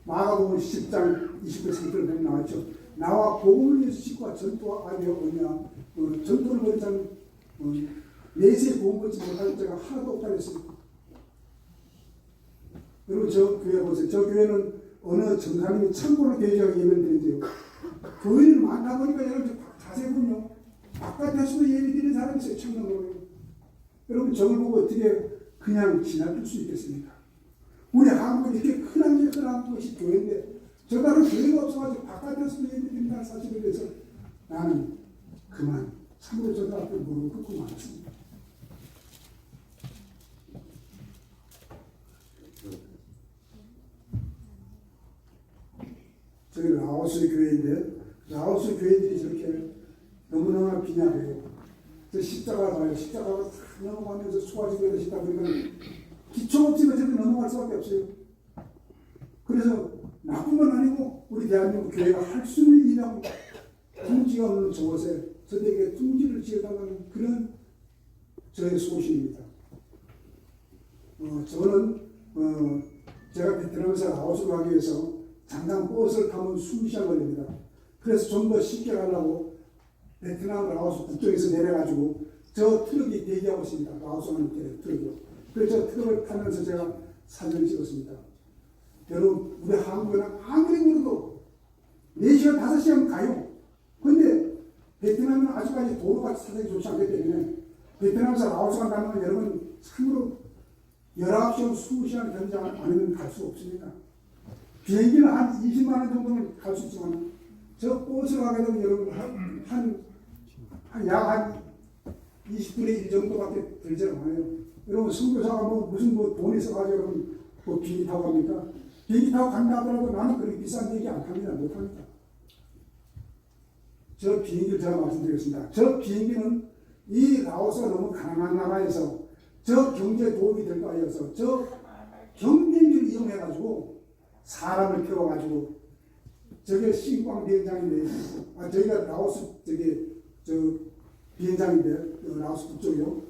마가복음 10장 20절 3절을 보면 나왔죠. 나와 복음을 위해서 식구와 전투와 아비와 언니와 전투를 벌인 자는 내세의 복음 벌지 못하는 자가 하나도 없다 그랬습니다. 여러분 저 교회 보세요. 저 교회는 어느 전사님이 창고를 계획하게 예배드린대요. 교회를 만나보니까 여러분 자세히 보면요. 바깥에서도 예배드리는 사람이 있어요. 청년으로. 여러분 저걸 보고 어떻게 그냥 지나칠 수 있겠습니까? 우리 한국은 이렇게 흔한 것이 교회인데 저 다른 교회가 없어가지고 바깥에서도 예배드린다는 사실에 대해서 나는 그만 참으로 저들 앞에 무릎을 꿇고 말았습니다. 저기 라오스 교회인데 라오스 교회들이 저렇게 너무너무 빈약해요. 저 십자가 봐요. 십자가가 넘어가면서 소화지게 되시다 보니까 기초 없이는 저렇게 넘어갈 수밖에 없어요. 그래서 나쁜 건 아니고 우리 대한민국 교회가 할 수 있는 일이라고 둥지가 없는 저곳에 저들에게 둥지를 지어달라는 그런 저의 소신입니다. 저는 제가 베트남에서 라오스 가기 위해서 장당 버스를 타면 20시간 걸립니다. 그래서 좀 더 쉽게 가려고 베트남 라오스 국경에서 내려가지고 저 트럭이 대기하고 있습니다. 라오스 가는 트럭이요. 그래서 저 트럭을 타면서 제가 사진을 찍었습니다. 여러분 우리 한국은 아무리 그래도 4시간 5시간 가요. 근데 베트남은 아직까지 도로가 사정이 좋지 않기 때문에 베트남에서 라오스 간다면 여러분 참으로 19시간 20시간 견장 아니면 갈 수 없습니다. 비행기는 한 20만 원 정도는 갈 수 있지만 저 버스로 가게 되면 여러분 약 20분의 1 정도밖에 들지 않아요. 여러분 선교사가 무슨 돈 있어가지고 여러분 비행기 타고 갑니까? 비행기 타고 간다 하더라도 나는 그렇게 비싼 비행기 안 탑니다. 못 탑니다. 저 비행기를 제가 말씀드리겠습니다. 저 비행기는 이 라오스가 너무 가난한 나라에서 저 경제 도움이 될까 해서 저 경비행기를 이용해가지고 사람을 태워가지고 저게 신광 비행장인데 저희가 라오스 저 비행장인데 라오스 북쪽이요.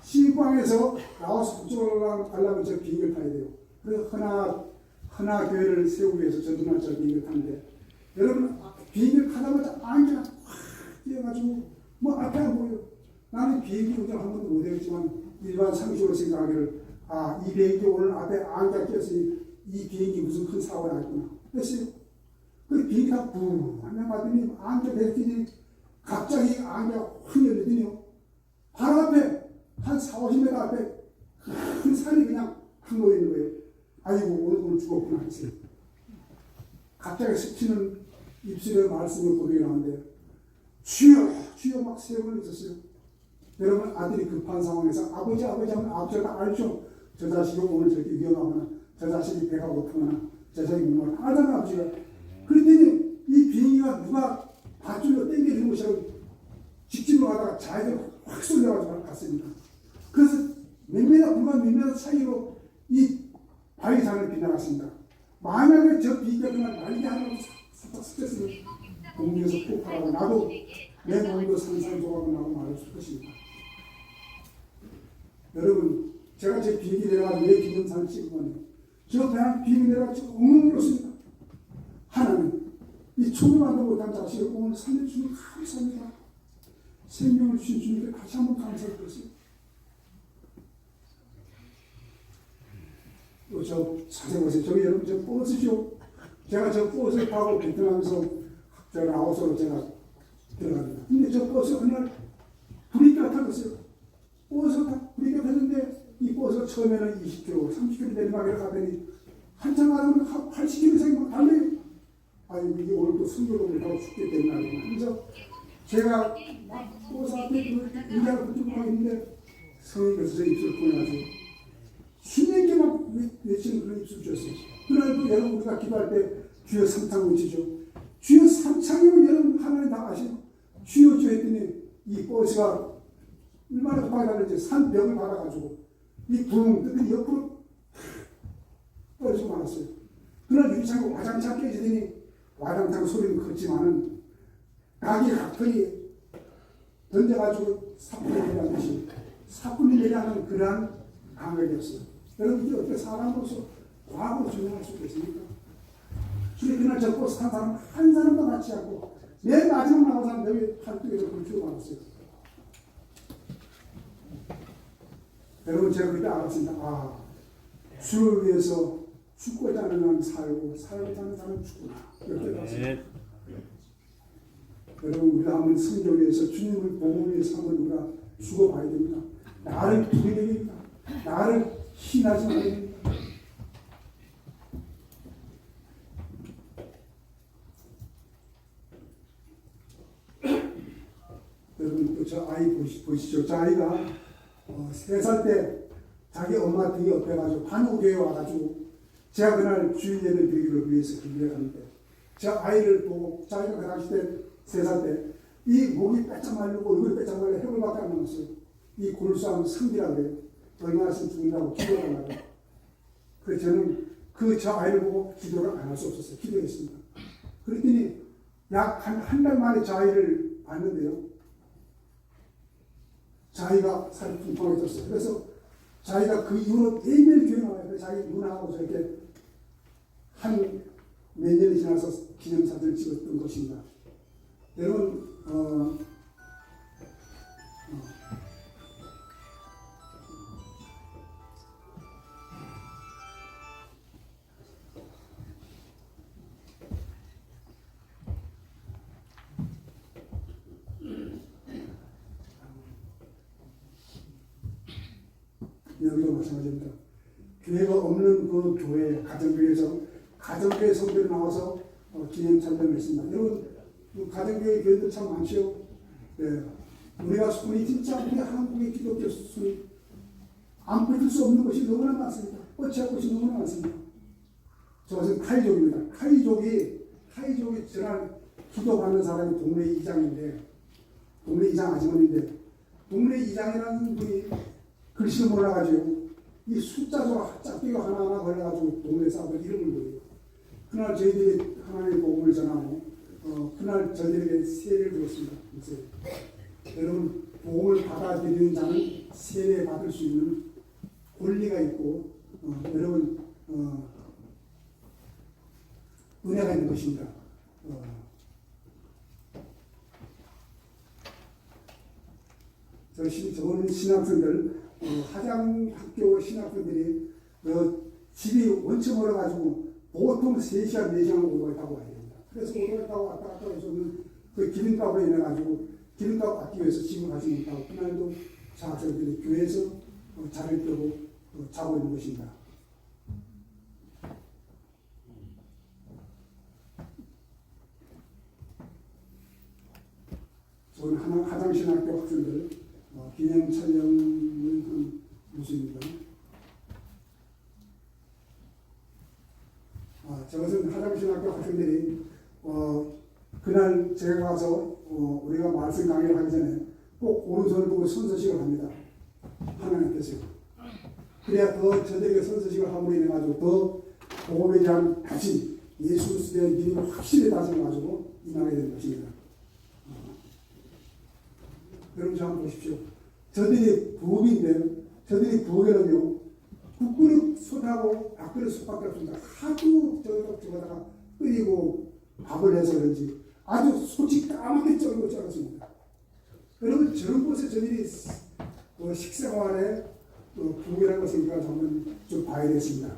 신광에서 라오스 북쪽으로 가려면 저 비행기를 타야 돼요. 그래서 하나 교회를 세우기 위해서 전두날 저 비행기를 타는데 여러분 비행기를 타자마자 안개가 확 뛰어가지고 뭐 앞에 안 보여요. 나는 비행기 운전 한 번도 못 해봤지만 일반 상식으로 생각하기를 이 비행기 오늘 앞에 안개가 꼈으니 이 비행기 무슨 큰 사고가 났구나 했어요. 그 비행기가 붕 하면 봤더니 안개 뱉더니 갑자기 안개가 확 열리더니요. 바로 앞에 한 40-50m 앞에 큰 산이 그냥 확 놓여있는 거예요. 아이고 오늘 죽었구나 했어요. 갑자기 스치는 입술에 말씀을 고백이 나오는데 주여 막 세 번 있었어요. 여러분 아들이 급한 상황에서 아버지 하면 아버지가 알죠. 저 자식이 오늘 저렇게 위험하거나 저 자식이 배가 고프거나 저 자식이 목말라 알잖아 아버지가. 그랬더니 이 비행기가 누가 밧줄로 당겨주는 것처럼 직진으로 가다가 좌회전 확 쏠려가지고 갔습니다. 그래서 불과 몇 미터 차이로 이 바위산을 빗나갔습니다. 만약에 저 비가 그냥 날개 하나로 싹싹 스쳤으면 공중에서 폭발하고 나도 내 몸도 산산조각이 나고 말았을 것입니다. 여러분, 제가 제 비행기 내려가서 왜 기념사를 찍으면요, 저 그냥 비행기 내려가서 엉엉 울었습니다. 하나님, 이 초기만도 못한 자식을 오늘 살려주니 감사합니다. 생명을 주신 주님께 다시 한번 감사드렸습니다. 저 자세히 보세요. 저기 여러분 저 버스죠. 제가 저 버스를 타고 베트남에서 제가 아웃으로 제가 들어갑니다. 근데 저 버스 그날 브레이크가 터졌어요. 버스가 브레이크가 터졌는데 이 버스가 처음에는 20km, 30km 내리막을 가더니 한참 가면 80km 이상이 막 달려요. 아유, 이게 오늘 또 승교로 못하고 죽겠다는 날이구나. 그래서 제가 막 버스 앞에 의자를 붙들고 가 있는데 성령께서 제 입술을 보내가지고 신에게 막 외치는 그런 입술을 줬어요. 그날도 여러분 우리가 기도할 때 주여 삼창 외치죠. 주여 삼창이면 여러분 하나님 다 아시고 주여 주여 했더니 이 버스가 얼마나 급하게 달렸지. 산벽을 받아가지고 이 붕 뜨더니 옆으로 떨어지고 말았어요. 그날 유리창이 와장창 깨지더니 와장창 소리는 컸지만은 낙이 각별히 던져가지고 사뿐히 내려가듯이 사뿐히 내려가는 그러한 감각이었어요. 여러분 이게 어떻게 사람으로서 과학으로 증명할 수 있겠습니까? 근데 그날 저 버스 탄 사람 한 사람도 같이 않고 맨 마지막 나온 사람 여기 팔뚝에서 불피고 말았어요. 여러분 제가 그때 알았습니다. 아, 주를 위해서 죽고자 하는 사람은 살고 살고자 하는 사람은 죽구나. 이렇게 봤습니다. 여러분 우리가 한번 성경 위해서 주님을 복음을 위해서 한번 우리가 죽어봐야 됩니다. 나를 두게 됩니다. 나를 희나지 말아야 됩니다. 여러분 또 저 아이 보시죠. 저 아이가 3살 때 자기 엄마 등에 업혀가지고 반오교에 와가지고 제가 그날 주일 예배 드리기를 위해서 기도해 갔는데 저 아이를 보고 자기가 그 당시 때 3살 때 이 목이 빼짝 말리고 얼굴이 빼짝 말려 해골밖에 안 남았어요. 이 골수하면 성기라고 그래요. 얼마나 있으면 죽는다고 기도를 하고 그래서 저는 저 아이를 보고 기도를 안 할 수 없었어요. 기도했습니다. 그랬더니 약 한 달 만에 저 아이를 봤는데요. 자기가 살이 풍성해졌어요. 그래서 자기가 그 이후로 매일매일 교회 나와요. 그래서 자기 누나하고 저렇게 한 몇 년이 지나서 기념사진을 찍었던 것입니다. 여러분, 여기도 마찬가지입니다. 교회가 없는 그 교회, 가정교회 성도들이 나와서 기념 찬양을 했습니다. 여러분, 가정교회 교회들 참 많죠. 네. 우리가 손이 진짜 우리 한국의 기독교 손이 안 뺏을 수 없는 것이 너무나 많습니다. 뻗치할 것이 너무나 많습니다. 저것은 카이족입니다. 카이족이 전날 기도받는 사람이 동네 이장인데, 동네 이장 아주머니인데, 동네 이장이라는 분이 글씨를 몰라가지고 이 숫자가 짝대기가 하나하나 걸려가지고 동네 사람들 이름을 보여요. 그날 저희들이 하나님의 복음을 전하고 그날 저희들에게 세례를 주었습니다. 여러분 복음을 받아들이는 자는 세례 받을 수 있는 권리가 있고 여러분 은혜가 있는 것입니다. 저는 신학생들 하장학교 신학생들이 집이 원체 멀어가지고 보통 3시간, 4시간 오토바이 타고 와야 됩니다. 그래서 오토바이 타고 왔다 갔다 해서 그 기름값으로 인해가지고 기름값 아끼기 위해서 집을 가지 못하고 그날도 자학생들이 교회에서 자리를 펴고 자고 있는 것입니다. 저는 하장신학교 학생들 기념 촬영을 한 모습입니다. 저것은 하장신학교 학생들이 그날 제가 가서 우리가 말씀 강의를 하기 전에 꼭 오른손을 보고 선서식을 합니다. 하나님께서. 그래야 더 저들에게 선서식을 함으로 인해 가지고 더 복음에 대한 다짐, 예수 그리스도에 대한 믿음을 확실히 다짐을 가지고 임하게 되는 것입니다. 여러분 저 한번 보십시오. 저들이 부엌인데 저들이 부엌에는요 국그릇 솥하고 밥그릇 솥밖에 없습니다. 하도 저거다가 끓이고 밥을 해서 그런지 아주 솥이 까맣게 쩔고 쩔었습니다. 여러분 저런 곳에 저들이 식생활에 부엌이라는 것을 우리가 한번 좀 봐야 되겠습니다.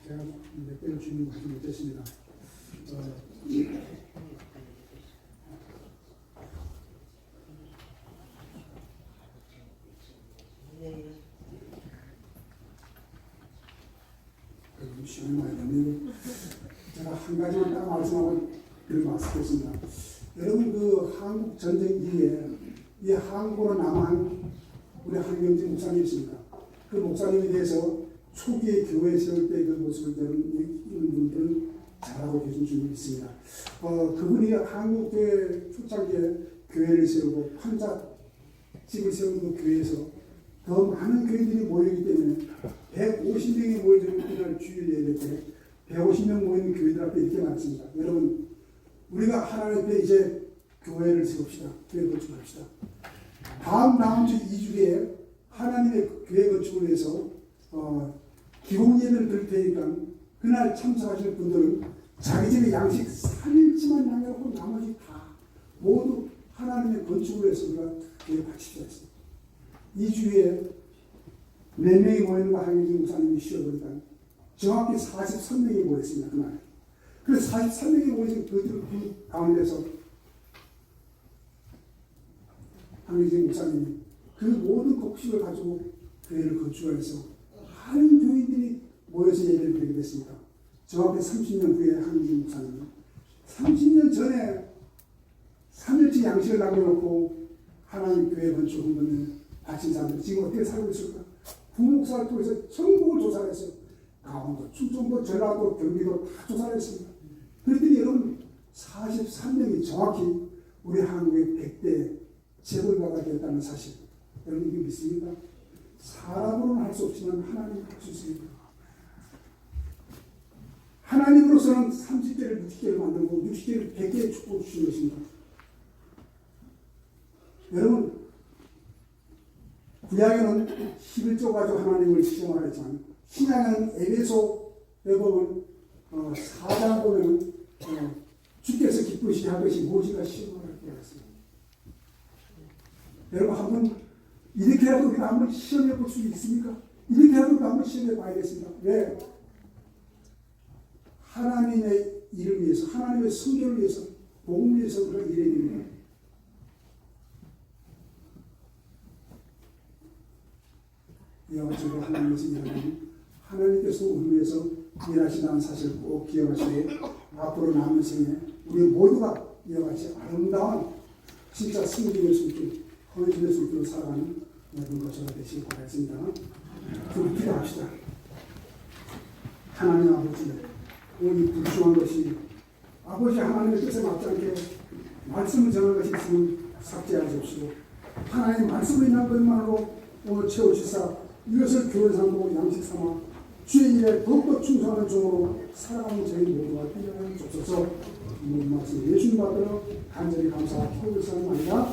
제가 몇 개를 주는 것이 못했습니다. 시간이 많이 걸리고 제가 한 가지만 딱 말씀하고 그런 말씀드렸습니다. 여러분 그 한국 전쟁 이후에 이 한국으로 남한 우리 한경진 목사님이 있습니다. 그 목사님에 대해서 초기에 교회 세울 때 그 모습을 이런 분들은 잘 알고 계신 분이 있습니다. 그분이 한국 교회 초창기에 교회를 세우고 환자집을 세운 그 교회에서 더 많은 교인들이 모이기 때문에 150명이 모여지는 그날 주일 예배 때 150명 모이는 교회들 앞에 이렇게 말했습니다. 여러분 우리가 하나님 앞에 이제 교회를 세웁시다. 교회 건축합시다. 다음 주 2주에 하나님의 교회 건축을 위해서 기공 예배를 드릴 테니까 그날 참석하시는 분들은 자기 집에 양식 3일치만 양해하고 나머지 다 모두 하나님의 건축을 위해서 우리가 교회 바칩시다 했습니다. 2주에 4명이 모이는 거 한경진 목사님이 쉬어버리니까 정확히 43명이 모였습니다. 그날. 그래서 43명이 모이신 그 가운데서 한경진 목사님이 그 모든 곡식을 가지고 교회를 건축해서 많은 교인들이 모여서 예배를 드리게 됐습니다. 정확히 30년 후에 한경진 목사님이 30년 전에 3일치 양식을 남겨놓고 하나님 교회 건축한 분을 바친 사람들 지금 어떻게 살고 있을까? 부목사를 통해서 전국을 조사를 했어요. 강원도, 충청도, 전라도, 경기도 다 조사를 했습니다. 그랬더니 여러분 43명이 정확히 우리 한국의 100대 재벌가가 되었다는 사실 여러분 이게 믿습니까? 사람으로는 할 수 없지만 하나님은 할 수 있습니다. 하나님으로서는 30개를 60개를 만들고 60개를 100개의 축복을 주신 것입니다. 여러분 구약에는 11조 가지고 하나님을 시정을 했지만 신약에는 에베소에 보면 4장 보면 주께서 기쁘시게 할 것이 무엇인가 시험을 할 때가 있습니다. 여러분 한번 이렇게라도 우리가 한번 시험해 볼 수 있습니까? 이렇게라도 우리가 한번 시험해 봐야겠습니다. 왜? 하나님의 일을 위해서 하나님의 성결을 위해서 복음을 위해서 우리가 일해야 됩니다. 이와 같이 하나님께서 일하는 하나님께서 우리 위해서 일하신다는 사실을 꼭 기억하시고 앞으로 남은 생에 우리 모두가 이와 같이 아름다운 진짜 승리의 숨길 헌신의 숨길로 살아가는 모든 것으로 되시길 바라겠습니다. 우리 기도합시다. 하나님 아버지 오늘 불쌍한 것이 아버지 하나님의 뜻에 맞지 않게 말씀을 전할 것이 있으면 삭제하시옵시고 하나님 말씀을 인한 것만으로 오늘 채우시사 이것을 교회 삼고 양식 삼아 주의 일에 더욱더 충성하는 종으로 살아가는 저희 모두가 되게 하여 주옵소서. 이 말씀 예수님 받들어 간절히 감사하고 기도를 사는 아니라